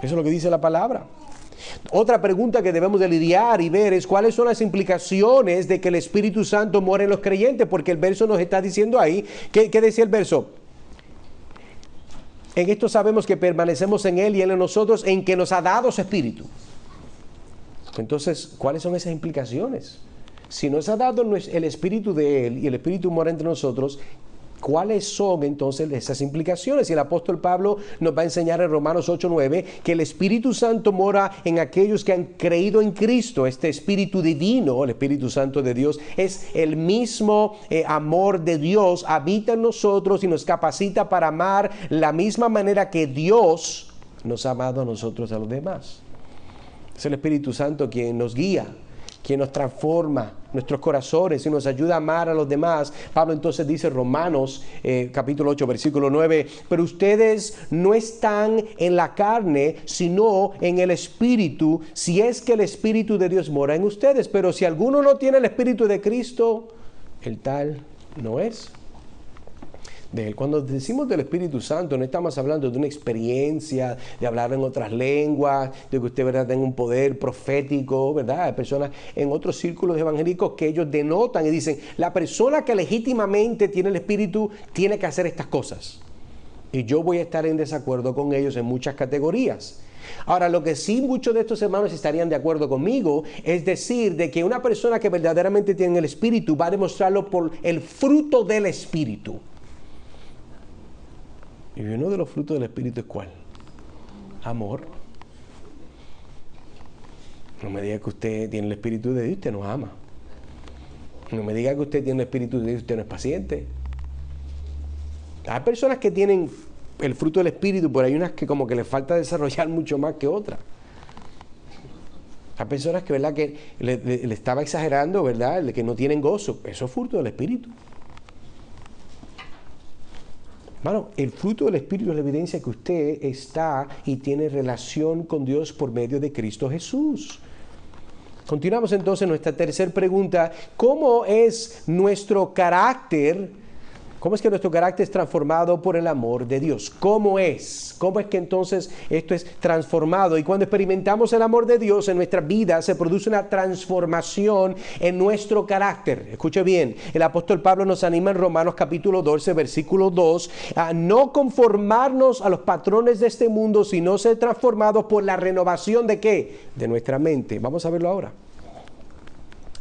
Speaker 1: Eso es lo que dice la palabra. Otra pregunta que debemos de lidiar y ver es cuáles son las implicaciones de que el Espíritu Santo muere en los creyentes, porque el verso nos está diciendo ahí, ¿qué decía el verso? En esto sabemos que permanecemos en Él y Él en nosotros, en que nos ha dado su Espíritu. Entonces, ¿cuáles son esas implicaciones? Si nos ha dado el Espíritu de Él y el Espíritu mora entre nosotros, ¿cuáles son entonces esas implicaciones? Y el apóstol Pablo nos va a enseñar en Romanos 8:9 que el Espíritu Santo mora en aquellos que han creído en Cristo. Este Espíritu divino, el Espíritu Santo de Dios, es el mismo amor de Dios, habita en nosotros y nos capacita para amar la misma manera que Dios nos ha amado a nosotros, a los demás. Es el Espíritu Santo quien nos guía, quien nos transforma nuestros corazones y nos ayuda a amar a los demás. Pablo entonces dice, Romanos capítulo 8, versículo 9, pero ustedes no están en la carne, sino en el Espíritu, si es que el Espíritu de Dios mora en ustedes. Pero si alguno no tiene el Espíritu de Cristo, el tal no es de él. Cuando decimos del Espíritu Santo, no estamos hablando de una experiencia, de hablar en otras lenguas, de que usted, ¿verdad?, tenga un poder profético, ¿verdad? Hay personas en otros círculos evangélicos que ellos denotan y dicen, la persona que legítimamente tiene el Espíritu tiene que hacer estas cosas. Y yo voy a estar en desacuerdo con ellos en muchas categorías. Ahora, lo que sí muchos de estos hermanos estarían de acuerdo conmigo es decir, de que una persona que verdaderamente tiene el Espíritu va a demostrarlo por el fruto del Espíritu. Y uno de los frutos del Espíritu es ¿cuál? Amor. No me diga que usted tiene el Espíritu de Dios y usted no ama. No me diga que usted tiene el Espíritu de Dios y usted no es paciente. Hay personas que tienen el fruto del Espíritu, pero hay unas que como que les falta desarrollar mucho más que otras. Hay personas que, ¿verdad?, que le estaba exagerando, ¿verdad?, que no tienen gozo. Eso es fruto del Espíritu. Hermano, el fruto del Espíritu es la evidencia que usted está y tiene relación con Dios por medio de Cristo Jesús. Continuamos entonces nuestra tercera pregunta. ¿Cómo es nuestro carácter? ¿Cómo es que nuestro carácter es transformado por el amor de Dios? ¿Cómo es? ¿Cómo es que entonces esto es transformado? Y cuando experimentamos el amor de Dios en nuestra vida, se produce una transformación en nuestro carácter. Escuche bien, el apóstol Pablo nos anima en Romanos capítulo 12, versículo 2, a no conformarnos a los patrones de este mundo, sino ser transformados por la renovación ¿de qué? De nuestra mente. Vamos a verlo ahora.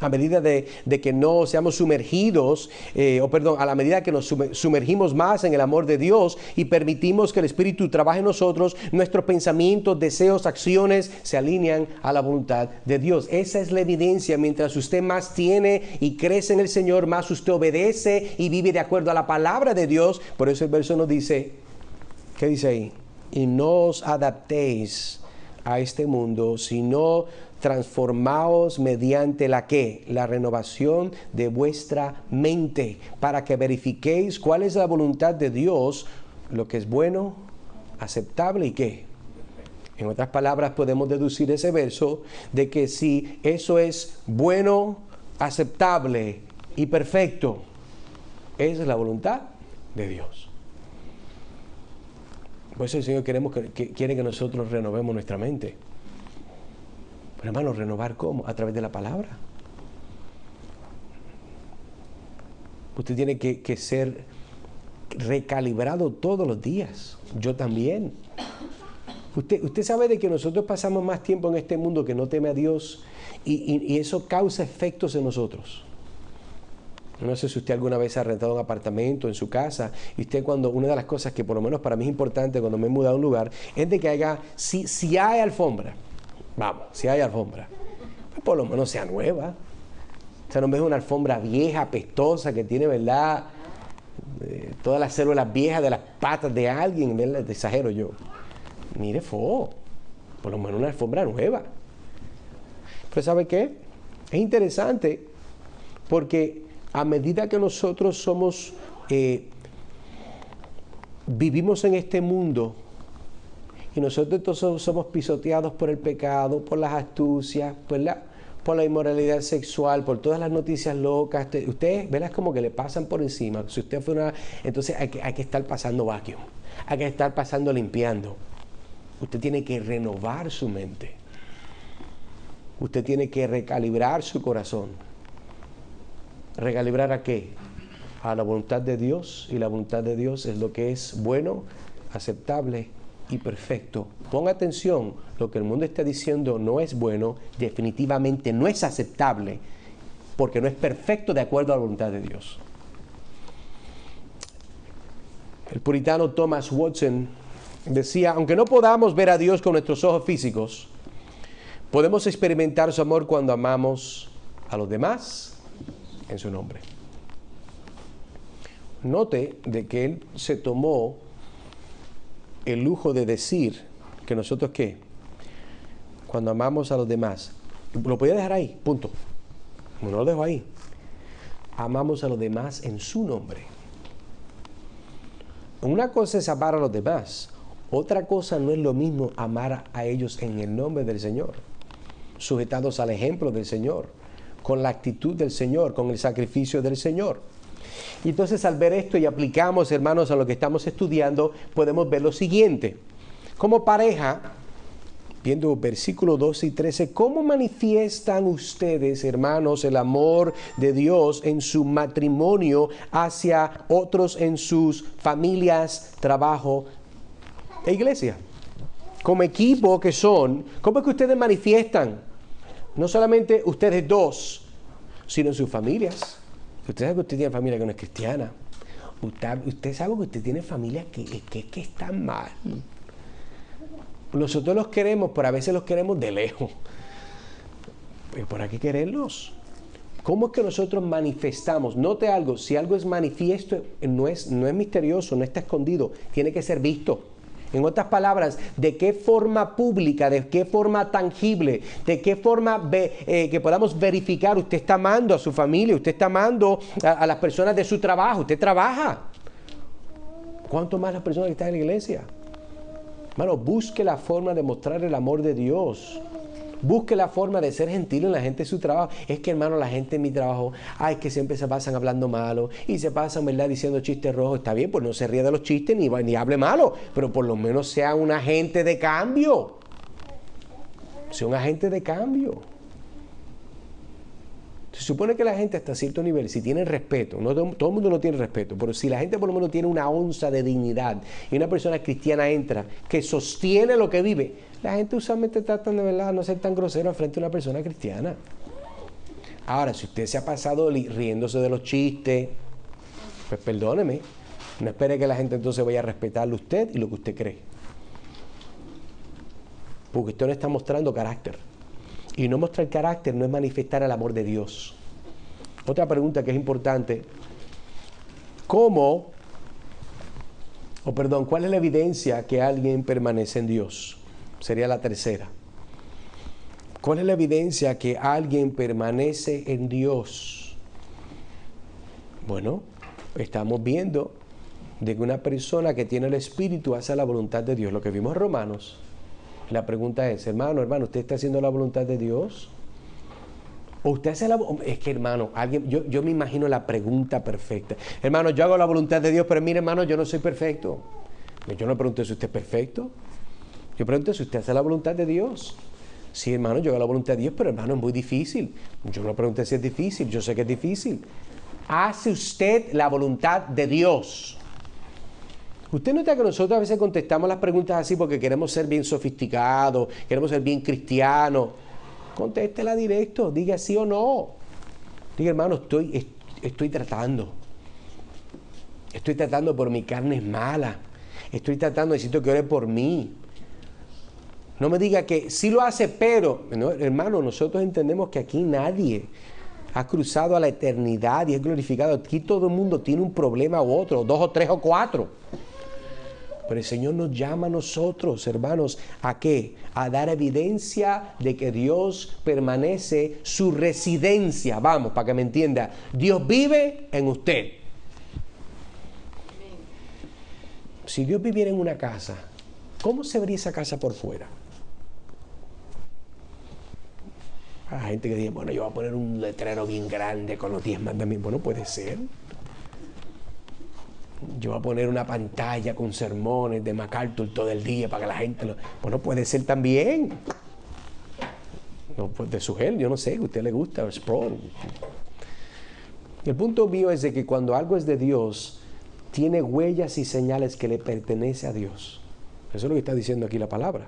Speaker 1: A medida de que no seamos sumergidos, a la medida que nos sumergimos más en el amor de Dios y permitimos que el Espíritu trabaje en nosotros, nuestros pensamientos, deseos, acciones se alinean a la voluntad de Dios. Esa es la evidencia. Mientras usted más tiene y crece en el Señor, más usted obedece y vive de acuerdo a la palabra de Dios. Por eso el verso nos dice, ¿qué dice ahí? Y no os adaptéis a este mundo, sino transformaos mediante la ¿qué? La renovación de vuestra mente, para que verifiquéis cuál es la voluntad de Dios, lo que es bueno, aceptable y ¿qué? En otras palabras, podemos deducir ese verso de que si eso es bueno, aceptable y perfecto, esa es la voluntad de Dios. Por eso el Señor quiere que nosotros renovemos nuestra mente. Pero hermano, ¿renovar cómo? A través de la palabra. Usted tiene que ser recalibrado todos los días. Yo también. Usted sabe de que nosotros pasamos más tiempo en este mundo que no teme a Dios y eso causa efectos en nosotros. No sé si usted alguna vez ha rentado un apartamento en su casa y usted una de las cosas que por lo menos para mí es importante cuando me he mudado a un lugar es de que haya, si hay alfombra, vamos, si hay alfombra, pues por lo menos sea nueva. O sea, no es una alfombra vieja, apestosa, que tiene, ¿verdad?, todas las células viejas de las patas de alguien, ¿verdad? Te exagero yo. Mire, por lo menos una alfombra nueva. Pero ¿sabe qué? Es interesante porque a medida que nosotros vivimos en este mundo y nosotros todos somos pisoteados por el pecado, por las astucias, por la inmoralidad sexual, por todas las noticias locas, ustedes, ¿verdad? Es como que le pasan por encima. Si usted entonces hay que estar pasando vacuum, hay que estar pasando limpiando. Usted tiene que renovar su mente. Usted tiene que recalibrar su corazón. ¿Recalibrar a qué? A la voluntad de Dios, y la voluntad de Dios es lo que es bueno, aceptable y perfecto. Ponga atención, lo que el mundo está diciendo no es bueno, definitivamente no es aceptable, porque no es perfecto de acuerdo a la voluntad de Dios. El puritano Thomas Watson decía, aunque no podamos ver a Dios con nuestros ojos físicos, podemos experimentar su amor cuando amamos a los demás en su nombre. Note de que él se tomó el lujo de decir que nosotros, ¿qué? Cuando amamos a los demás, lo podía dejar ahí, punto. No lo dejo ahí. Amamos a los demás en su nombre. Una cosa es amar a los demás, otra cosa no es lo mismo amar a ellos en el nombre del Señor, sujetados al ejemplo del Señor, con la actitud del Señor, con el sacrificio del Señor. Y entonces al ver esto y aplicamos, hermanos, a lo que estamos estudiando, podemos ver lo siguiente. Como pareja, viendo versículos 12 y 13, ¿cómo manifiestan ustedes, hermanos, el amor de Dios en su matrimonio hacia otros en sus familias, trabajo e iglesia? Como equipo que son, ¿cómo es que ustedes manifiestan? No solamente ustedes dos, sino en sus familias. Usted sabe que usted tiene familia que no es cristiana. Usted sabe que usted tiene familia que están mal. Nosotros los queremos, pero a veces los queremos de lejos. Pero ¿para qué quererlos? ¿Cómo es que nosotros manifestamos? Note algo, si algo es manifiesto, no es misterioso, no está escondido, tiene que ser visto. En otras palabras, ¿de qué forma pública, de qué forma tangible, de qué forma que podamos verificar? Usted está amando a su familia, usted está amando a las personas de su trabajo, usted trabaja. ¿Cuánto más las personas que están en la iglesia? Hermano, busque la forma de mostrar el amor de Dios. Busque la forma de ser gentil en la gente de su trabajo. Es que, hermano, la gente en mi trabajo, que siempre se pasan hablando malo y se pasan, ¿verdad?, diciendo chistes rojos. Está bien, pues no se ríe de los chistes ni hable malo, pero por lo menos sea un agente de cambio. Sea un agente de cambio. Se supone que la gente hasta cierto nivel, si tiene respeto, no todo el mundo no tiene respeto, pero si la gente por lo menos tiene una onza de dignidad y una persona cristiana entra que sostiene lo que vive, la gente usualmente trata de, verdad, no ser tan grosero frente a una persona cristiana. Ahora, si usted se ha pasado riéndose de los chistes, pues perdóneme, no espere que la gente entonces vaya a respetarle a usted y lo que usted cree. Porque usted no está mostrando carácter. Y no mostrar carácter no es manifestar el amor de Dios. Otra pregunta que es importante. ¿Cuál es la evidencia que alguien permanece en Dios? Sería la tercera. ¿Cuál es la evidencia que alguien permanece en Dios? Bueno, estamos viendo de que una persona que tiene el Espíritu hace la voluntad de Dios, lo que vimos en Romanos. La pregunta es, hermano, ¿usted está haciendo la voluntad de Dios? ¿O usted hace Es que, hermano, yo me imagino la pregunta perfecta. Hermano, yo hago la voluntad de Dios, pero mire, hermano, yo no soy perfecto. Yo no pregunto si usted es perfecto. Yo pregunto si usted hace la voluntad de Dios. Sí, hermano, yo hago la voluntad de Dios, pero hermano, es muy difícil. Yo no pregunté si es difícil, yo sé que es difícil. ¿Hace usted la voluntad de Dios? Usted nota que nosotros a veces contestamos las preguntas así porque queremos ser bien sofisticados, queremos ser bien cristianos. Contéstela directo, diga sí o no. Diga, hermano, estoy tratando. Estoy tratando, pero mi carne es mala. Estoy tratando, necesito que ore por mí. No me diga que sí lo hace, pero... No, hermano, nosotros entendemos que aquí nadie ha cruzado a la eternidad y es glorificado. Aquí todo el mundo tiene un problema u otro, 2 o 3 o 4. Pero el Señor nos llama a nosotros, hermanos, ¿a qué? A dar evidencia de que Dios permanece, su residencia. Vamos, para que me entienda. Dios vive en usted. Si Dios viviera en una casa, ¿cómo se vería esa casa por fuera? Hay gente que dice, bueno, yo voy a poner un letrero bien grande con los 10 mandamientos. Bueno, puede ser. Yo voy a poner una pantalla con sermones de MacArthur todo el día para que la gente lo... Bueno, puede ser también. No, pues de su gel, yo no sé, que a usted le gusta, o Sproul. El punto mío es de que cuando algo es de Dios, tiene huellas y señales que le pertenece a Dios. Eso es lo que está diciendo aquí la palabra.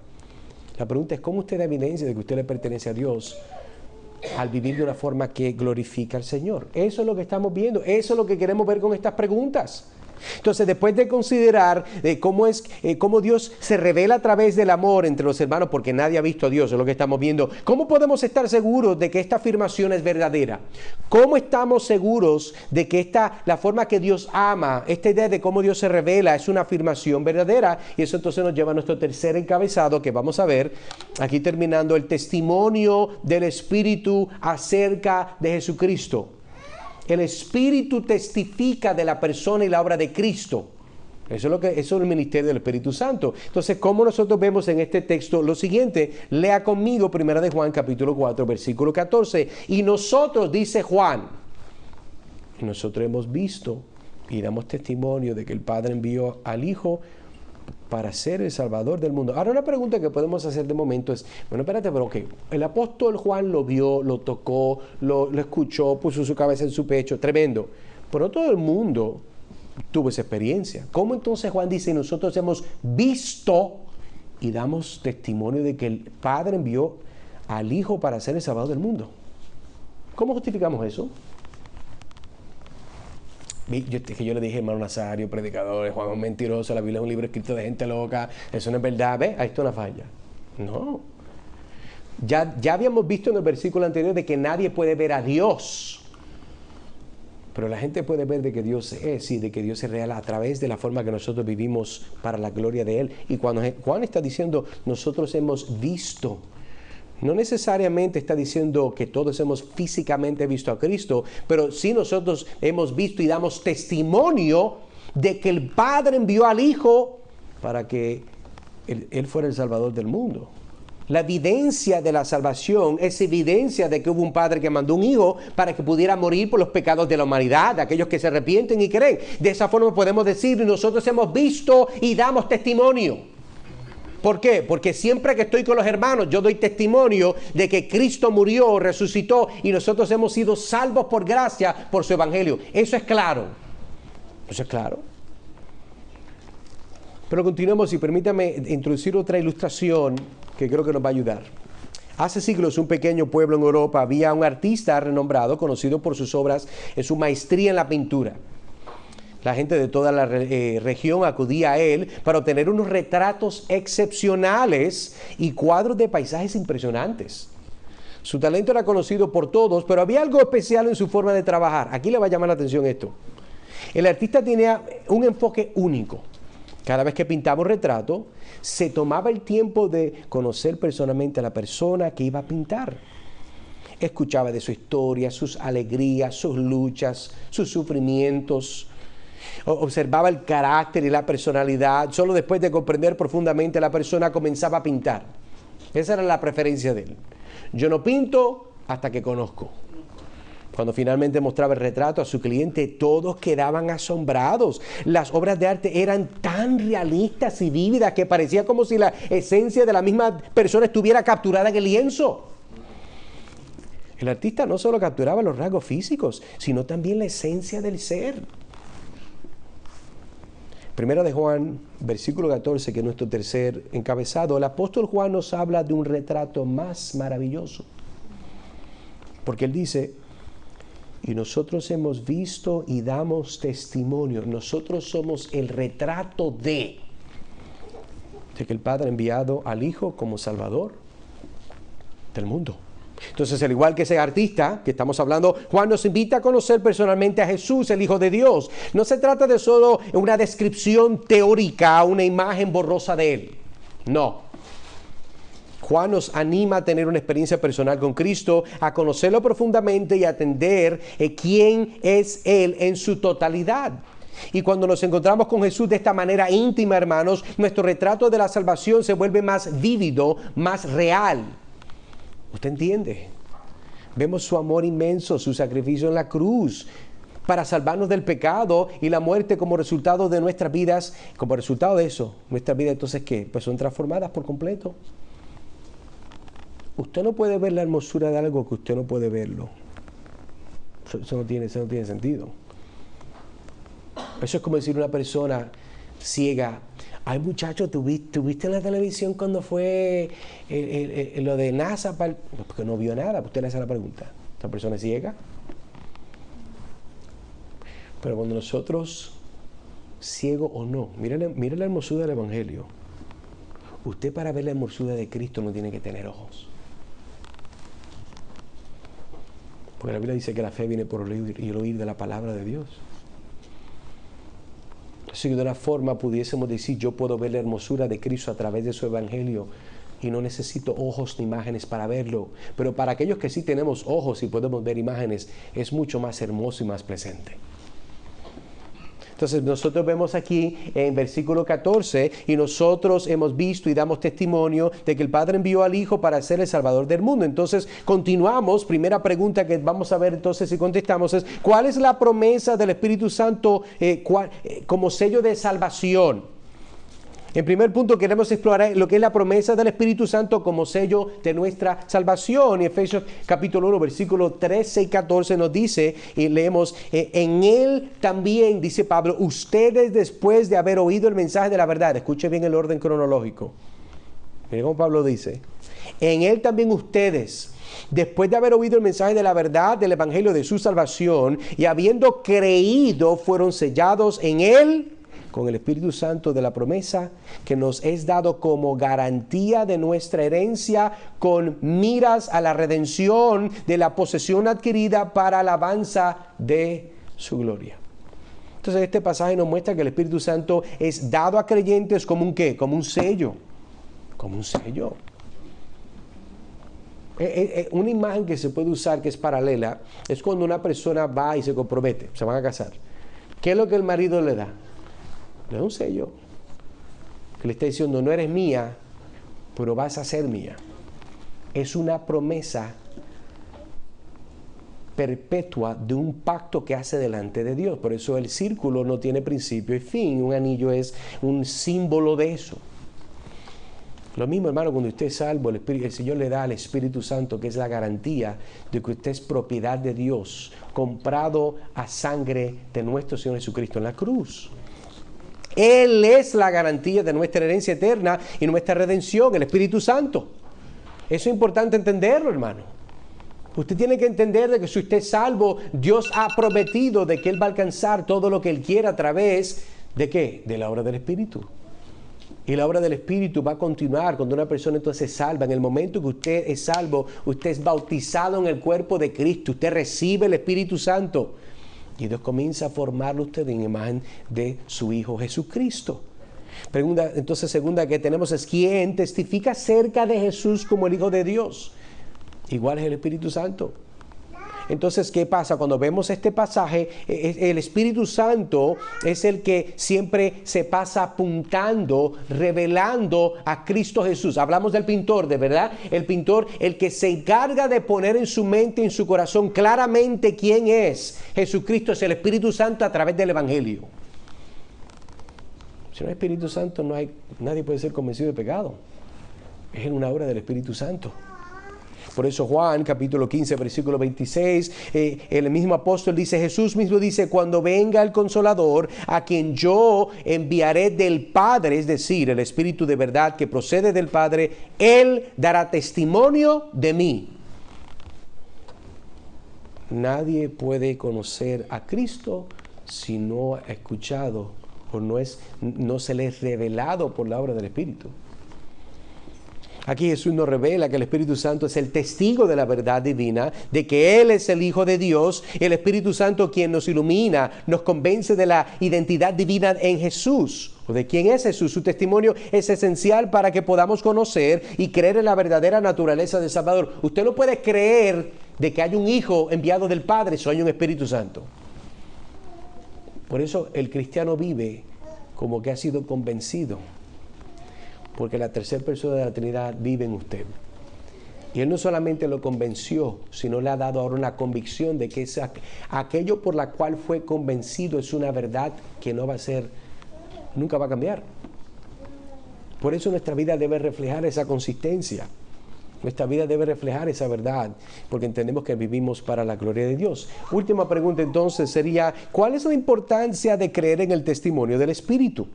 Speaker 1: La pregunta es, ¿cómo usted da evidencia de que usted le pertenece a Dios al vivir de una forma que glorifica al Señor? Eso es lo que estamos viendo. Eso es lo que queremos ver con estas preguntas. Entonces, después de considerar cómo Dios se revela a través del amor entre los hermanos, porque nadie ha visto a Dios, es lo que estamos viendo, ¿cómo podemos estar seguros de que esta afirmación es verdadera? ¿Cómo estamos seguros de que la forma que Dios ama, esta idea de cómo Dios se revela, es una afirmación verdadera? Y eso entonces nos lleva a nuestro tercer encabezado, que vamos a ver aquí terminando: el testimonio del Espíritu acerca de Jesucristo. El Espíritu testifica de la persona y la obra de Cristo. Eso es el ministerio del Espíritu Santo. Entonces, ¿cómo nosotros vemos en este texto lo siguiente? Lea conmigo 1 de Juan, capítulo 4, versículo 14. Y nosotros, dice Juan, y nosotros hemos visto y damos testimonio de que el Padre envió al Hijo para ser el Salvador del mundo. Ahora, una pregunta que podemos hacer de momento es, bueno, espérate, pero ok, el apóstol Juan lo vio, lo tocó, lo escuchó, puso su cabeza en su pecho, tremendo. Pero todo el mundo tuvo esa experiencia. ¿Cómo entonces Juan dice, nosotros hemos visto y damos testimonio de que el Padre envió al Hijo para ser el Salvador del mundo? ¿Cómo justificamos eso? Yo le dije, hermano Nazario, predicador, Juan es un mentiroso, la Biblia es un libro escrito de gente loca, eso no es verdad. ¿Ves? Ahí está una falla. No. Ya habíamos visto en el versículo anterior de que nadie puede ver a Dios, pero la gente puede ver de que Dios es y de que Dios es real a través de la forma que nosotros vivimos para la gloria de Él. Y cuando Juan está diciendo, nosotros hemos visto, no necesariamente está diciendo que todos hemos físicamente visto a Cristo, pero sí nosotros hemos visto y damos testimonio de que el Padre envió al Hijo para que Él fuera el Salvador del mundo. La evidencia de la salvación es evidencia de que hubo un Padre que mandó un Hijo para que pudiera morir por los pecados de la humanidad, de aquellos que se arrepienten y creen. De esa forma podemos decir, nosotros hemos visto y damos testimonio. ¿Por qué? Porque siempre que estoy con los hermanos, yo doy testimonio de que Cristo murió, resucitó y nosotros hemos sido salvos por gracia, por su evangelio. Eso es claro. Eso es claro. Pero continuemos y permítame introducir otra ilustración que creo que nos va a ayudar. Hace siglos, en un pequeño pueblo en Europa, había un artista renombrado, conocido por sus obras en su maestría en la pintura. La gente de toda la región acudía a él para obtener unos retratos excepcionales y cuadros de paisajes impresionantes. Su talento era conocido por todos, pero había algo especial en su forma de trabajar. Aquí le va a llamar la atención esto. El artista tenía un enfoque único. Cada vez que pintaba un retrato, se tomaba el tiempo de conocer personalmente a la persona que iba a pintar. Escuchaba de su historia, sus alegrías, sus luchas, sus sufrimientos. Observaba el carácter y la personalidad. Solo después de comprender profundamente a la persona comenzaba a pintar. Esa era la preferencia de él. Yo no pinto hasta que conozco. Cuando finalmente mostraba el retrato a su cliente, todos quedaban asombrados. Las obras de arte eran tan realistas y vívidas que parecía como si la esencia de la misma persona estuviera capturada en el lienzo. El artista no solo capturaba los rasgos físicos, sino también la esencia del ser. Primera de Juan, versículo 14, que es nuestro tercer encabezado, el apóstol Juan nos habla de un retrato más maravilloso. Porque él dice, y nosotros hemos visto y damos testimonio, nosotros somos el retrato de que el Padre ha enviado al Hijo como Salvador del mundo. Entonces, al igual que ese artista que estamos hablando, Juan nos invita a conocer personalmente a Jesús, el Hijo de Dios. No se trata de solo una descripción teórica, una imagen borrosa de Él. No. Juan nos anima a tener una experiencia personal con Cristo, a conocerlo profundamente y a entender quién es Él en su totalidad. Y cuando nos encontramos con Jesús de esta manera íntima, hermanos, nuestro retrato de la salvación se vuelve más vívido, más real. ¿Usted entiende? Vemos su amor inmenso, su sacrificio en la cruz para salvarnos del pecado y la muerte como resultado de nuestras vidas. Como resultado de eso, nuestras vidas, entonces, ¿qué? Pues son transformadas por completo. Usted no puede ver la hermosura de algo que usted no puede verlo. Eso no tiene sentido. Eso es como decir a una persona ciega, ay muchacho, ¿tuviste en la televisión cuando fue lo de NASA? Porque no vio nada, usted le hace la pregunta. ¿Esta persona es ciega? Pero cuando nosotros ciego o no. Mire la hermosura del Evangelio. Usted, para ver la hermosura de Cristo, no tiene que tener ojos. Porque la Biblia dice que la fe viene por oír y el oír de la palabra de Dios. Así que de una forma pudiésemos decir, yo puedo ver la hermosura de Cristo a través de su Evangelio y no necesito ojos ni imágenes para verlo. Pero para aquellos que sí tenemos ojos y podemos ver imágenes, es mucho más hermoso y más presente. Entonces nosotros vemos aquí en versículo 14, y nosotros hemos visto y damos testimonio de que el Padre envió al Hijo para ser el Salvador del mundo. Entonces continuamos, primera pregunta que vamos a ver entonces si contestamos es, ¿cuál es la promesa del Espíritu Santo como sello de salvación? En primer punto queremos explorar lo que es la promesa del Espíritu Santo como sello de nuestra salvación. Y Efesios capítulo 1, versículo 13 y 14 nos dice, y leemos, en Él también, dice Pablo, ustedes después de haber oído el mensaje de la verdad, escuche bien el orden cronológico. Miren cómo Pablo dice, en Él también ustedes, después de haber oído el mensaje de la verdad del Evangelio de su salvación y habiendo creído, fueron sellados en Él con el Espíritu Santo de la promesa que nos es dado como garantía de nuestra herencia con miras a la redención de la posesión adquirida para alabanza de su gloria. Entonces este pasaje nos muestra que el Espíritu Santo es dado a creyentes como un ¿qué? Como un sello. Como un sello. Una imagen que se puede usar que es paralela es cuando una persona va y se compromete, se van a casar. ¿Qué es lo que el marido le da? Le da un sello que le está diciendo, no eres mía, pero vas a ser mía. Es una promesa perpetua de un pacto que hace delante de Dios. Por eso el círculo no tiene principio y fin. Un anillo es un símbolo de eso. Lo mismo, hermano, cuando usted es salvo, el Señor le da al Espíritu Santo, que es la garantía de que usted es propiedad de Dios, comprado a sangre de nuestro Señor Jesucristo en la cruz. Él es la garantía de nuestra herencia eterna y nuestra redención, el Espíritu Santo. Eso es importante entenderlo, hermano. Usted tiene que entender de que si usted es salvo, Dios ha prometido de que Él va a alcanzar todo lo que Él quiera a través ¿de qué? De la obra del Espíritu. Y la obra del Espíritu va a continuar cuando una persona entonces es salva. En el momento que usted es salvo, usted es bautizado en el cuerpo de Cristo. Usted recibe el Espíritu Santo. Y Dios comienza a formarlo usted en imagen de su Hijo Jesucristo. Pregunta, entonces, segunda que tenemos es, ¿quién testifica acerca de Jesús como el Hijo de Dios? Igual es el Espíritu Santo. Entonces, ¿qué pasa? Cuando vemos este pasaje, el Espíritu Santo es el que siempre se pasa apuntando, revelando a Cristo Jesús. Hablamos del pintor, ¿de verdad? El pintor, el que se encarga de poner en su mente, en su corazón, claramente quién es Jesucristo, es el Espíritu Santo a través del Evangelio. Si no hay Espíritu Santo, nadie puede ser convencido de pecado. Es en una obra del Espíritu Santo. Por eso Juan, capítulo 15, versículo 26, el mismo apóstol dice, Jesús mismo dice, cuando venga el Consolador, a quien yo enviaré del Padre, es decir, el Espíritu de verdad que procede del Padre, Él dará testimonio de mí. Nadie puede conocer a Cristo si no ha escuchado o no se le es revelado por la obra del Espíritu. Aquí Jesús nos revela que el Espíritu Santo es el testigo de la verdad divina, de que Él es el Hijo de Dios, el Espíritu Santo quien nos ilumina, nos convence de la identidad divina en Jesús, o de quién es Jesús. Su testimonio es esencial para que podamos conocer y creer en la verdadera naturaleza del Salvador. Usted no puede creer de que hay un Hijo enviado del Padre si hay un Espíritu Santo. Por eso el cristiano vive como que ha sido convencido, porque la tercera persona de la Trinidad vive en usted. Y Él no solamente lo convenció, sino le ha dado ahora una convicción de que aquello por la cual fue convencido es una verdad que nunca va a cambiar. Por eso nuestra vida debe reflejar esa consistencia. Nuestra vida debe reflejar esa verdad, porque entendemos que vivimos para la gloria de Dios. Última pregunta entonces sería, ¿cuál es la importancia de creer en el testimonio del Espíritu?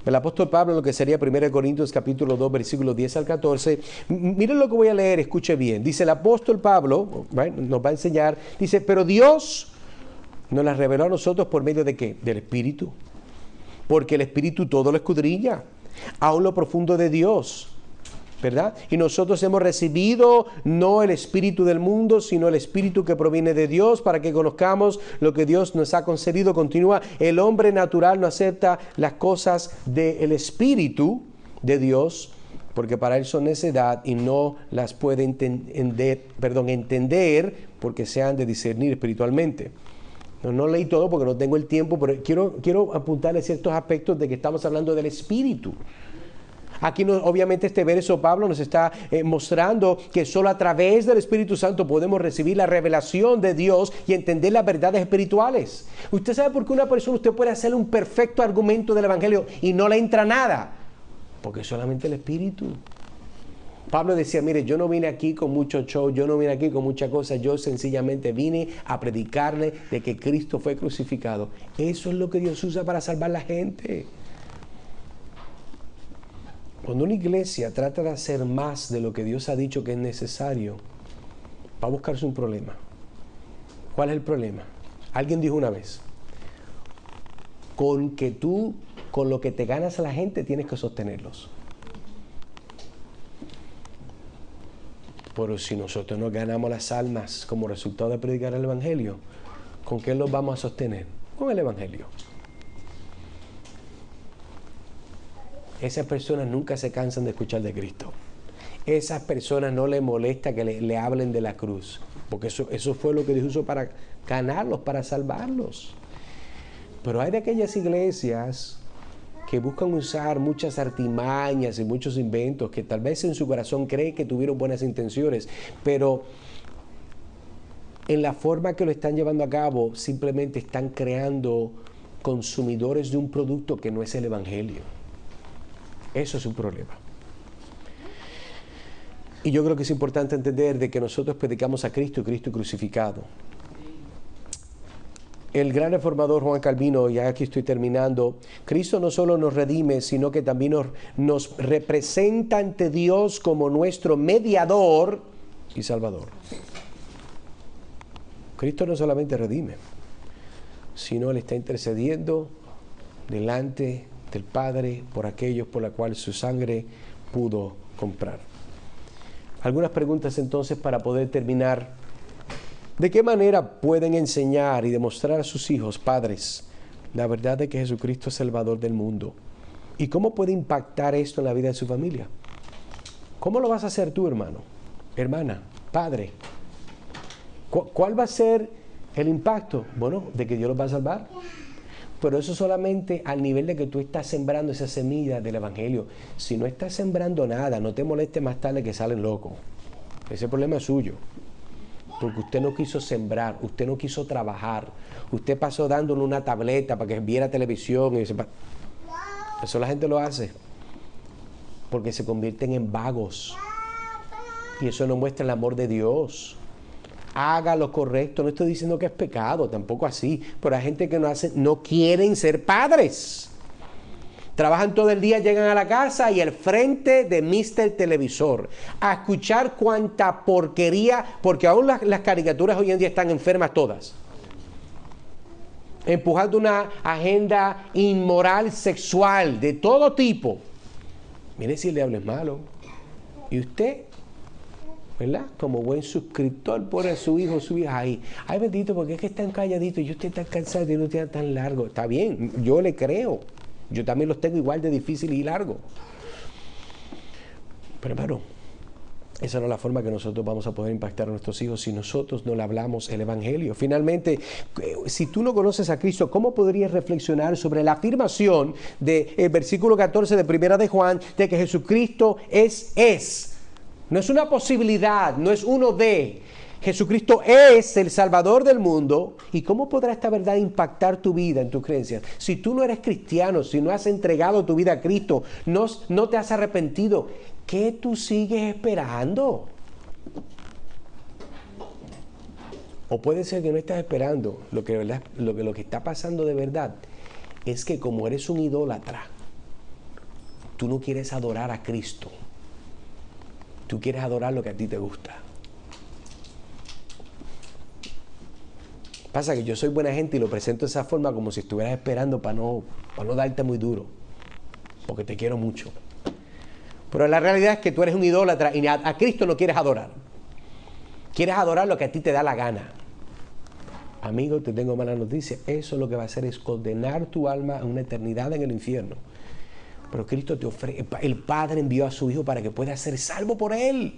Speaker 1: El apóstol Pablo, en lo que sería 1 Corintios capítulo 2, versículos 10 al 14, miren lo que voy a leer, escuche bien. Dice el apóstol Pablo, nos va a enseñar, dice, pero Dios nos las reveló a nosotros por medio de ¿qué? Del Espíritu. porque el Espíritu todo lo escudriña, aun lo profundo de Dios, ¿verdad? Y nosotros hemos recibido no el espíritu del mundo, sino el espíritu que proviene de Dios, para que conozcamos lo que Dios nos ha concedido. Continúa, el hombre natural no acepta las cosas del espíritu de Dios, porque para él son necedad y no las puede entender, porque se han de discernir espiritualmente. No leí todo porque no tengo el tiempo, pero quiero apuntarle ciertos aspectos de que estamos hablando del espíritu. Aquí obviamente este verso Pablo nos está mostrando que solo a través del Espíritu Santo podemos recibir la revelación de Dios y entender las verdades espirituales. ¿Usted sabe por qué una persona usted puede hacerle un perfecto argumento del Evangelio y no le entra nada? Porque solamente el Espíritu. Pablo decía, mire, yo no vine aquí con mucho show, yo no vine aquí con muchas cosas, yo sencillamente vine a predicarle de que Cristo fue crucificado. Eso es lo que Dios usa para salvar a la gente. Cuando una iglesia trata de hacer más de lo que Dios ha dicho que es necesario, va a buscarse un problema. ¿Cuál es el problema? Alguien dijo una vez, con lo que te ganas a la gente, tienes que sostenerlos. Pero si nosotros nos ganamos las almas como resultado de predicar el Evangelio, ¿con qué los vamos a sostener? Con el Evangelio. Esas personas nunca se cansan de escuchar de Cristo. Esas personas no les molesta que le hablen de la cruz, porque eso fue lo que Dios usó para ganarlos, para salvarlos. Pero hay de aquellas iglesias que buscan usar muchas artimañas y muchos inventos, que tal vez en su corazón creen que tuvieron buenas intenciones, pero en la forma que lo están llevando a cabo simplemente están creando consumidores de un producto que no es el Evangelio. Eso es un problema. Y yo creo que es importante entender de que nosotros predicamos a Cristo y Cristo crucificado. El gran reformador Juan Calvino, ya aquí estoy terminando, Cristo no solo nos redime, sino que también nos representa ante Dios como nuestro mediador y salvador. Cristo no solamente redime, sino Él está intercediendo delante del Padre por aquellos por los cuales su sangre pudo comprar. Algunas preguntas entonces para poder terminar. ¿De qué manera pueden enseñar y demostrar a sus hijos, padres, la verdad de que Jesucristo es Salvador del mundo? ¿Y cómo puede impactar esto en la vida de su familia? ¿Cómo lo vas a hacer tú, hermano, hermana, padre? ¿Cuál va a ser el impacto? Bueno, de que Dios los va a salvar. Pero eso solamente al nivel de que tú estás sembrando esa semilla del Evangelio. Si no estás sembrando nada, no te molestes más tarde que salen locos. Ese problema es suyo. Porque usted no quiso sembrar, usted no quiso trabajar, usted pasó dándole una tableta para que viera televisión. Eso la gente lo hace porque se convierten en vagos y eso no muestra el amor de Dios. Haga lo correcto, no estoy diciendo que es pecado, tampoco así, pero hay gente que no quieren ser padres. Trabajan todo el día, llegan a la casa y al frente de Mr. Televisor a escuchar cuánta porquería, porque aún las caricaturas hoy en día están enfermas todas. Empujando una agenda inmoral sexual de todo tipo. Mire si el diablo es malo. Y usted, ¿verdad? Como buen suscriptor, pone a su hijo o su hija ahí. Ay, bendito, porque es que están calladitos y usted está cansado y no tiene tan largo. Está bien, yo le creo. Yo también los tengo igual de difícil y largo. Pero hermano, esa no es la forma que nosotros vamos a poder impactar a nuestros hijos si nosotros no le hablamos el Evangelio. Finalmente, si tú no conoces a Cristo, ¿cómo podrías reflexionar sobre la afirmación del versículo 14 de Primera de Juan de que Jesucristo es? No es una posibilidad, no es uno de. Jesucristo es el Salvador del mundo. ¿Y cómo podrá esta verdad impactar tu vida en tus creencias? Si tú no eres cristiano, si no has entregado tu vida a Cristo, no te has arrepentido, ¿qué tú sigues esperando? O puede ser que no estás esperando. Lo que está pasando de verdad es que como eres un idólatra, tú no quieres adorar a Cristo. Tú quieres adorar lo que a ti te gusta. Pasa que yo soy buena gente y lo presento de esa forma como si estuvieras esperando para no para no darte muy duro, porque te quiero mucho. Pero la realidad es que tú eres un idólatra y a Cristo no quieres adorar. Quieres adorar lo que a ti te da la gana. Amigo, te tengo mala noticia. Eso lo que va a hacer es condenar tu alma a una eternidad en el infierno. Pero Cristo te ofrece, el Padre envió a su Hijo para que puedas ser salvo por Él.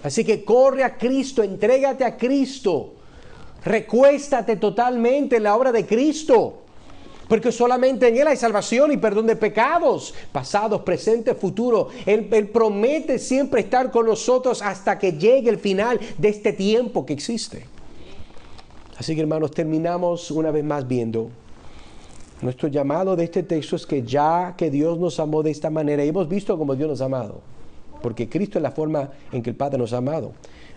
Speaker 1: Así que corre a Cristo, entrégate a Cristo. Recuéstate totalmente en la obra de Cristo. Porque solamente en Él hay salvación y perdón de pecados, pasados, presentes, futuros. Él promete siempre estar con nosotros hasta que llegue el final de este tiempo que existe. Así que, hermanos, terminamos una vez más viendo nuestro llamado de este texto es que ya que Dios nos amó de esta manera, y hemos visto cómo Dios nos ha amado, porque Cristo es la forma en que el Padre nos ha amado.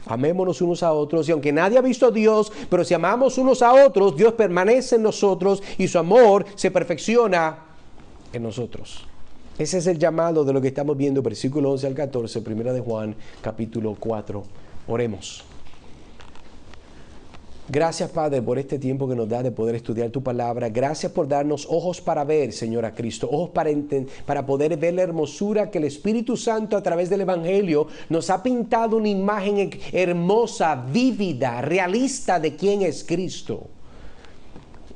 Speaker 1: Amémonos unos a otros, y aunque nadie ha visto a Dios, pero si amamos unos a otros, Dios permanece en nosotros y su amor se perfecciona en nosotros. Ese es el llamado de lo que estamos viendo, versículo 11 al 14, primera de Juan, capítulo 4. Oremos. Gracias, Padre, por este tiempo que nos da de poder estudiar tu palabra. Gracias por darnos ojos para ver, Señor, a Cristo. Ojos para poder ver la hermosura que el Espíritu Santo a través del Evangelio nos ha pintado una imagen hermosa, vívida, realista de quién es Cristo.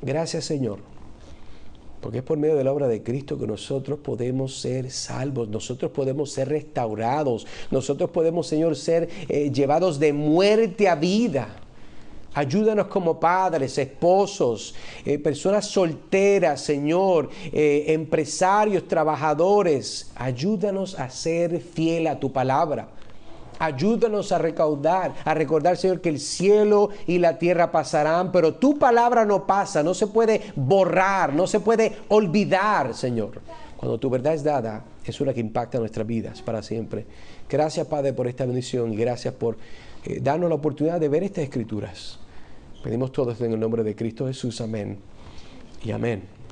Speaker 1: Gracias, Señor, porque es por medio de la obra de Cristo que nosotros podemos ser salvos, nosotros podemos ser restaurados, nosotros podemos, Señor, ser llevados de muerte a vida. Ayúdanos como padres, esposos, personas solteras, Señor, empresarios, trabajadores. Ayúdanos a ser fiel a tu palabra. Ayúdanos a recordar, Señor, que el cielo y la tierra pasarán, pero tu palabra no pasa, no se puede borrar, no se puede olvidar, Señor. Cuando tu verdad es dada, es una que impacta nuestras vidas para siempre. Gracias, Padre, por esta bendición y gracias por darnos la oportunidad de ver estas Escrituras. Pedimos todo esto en el nombre de Cristo Jesús. Amén y amén.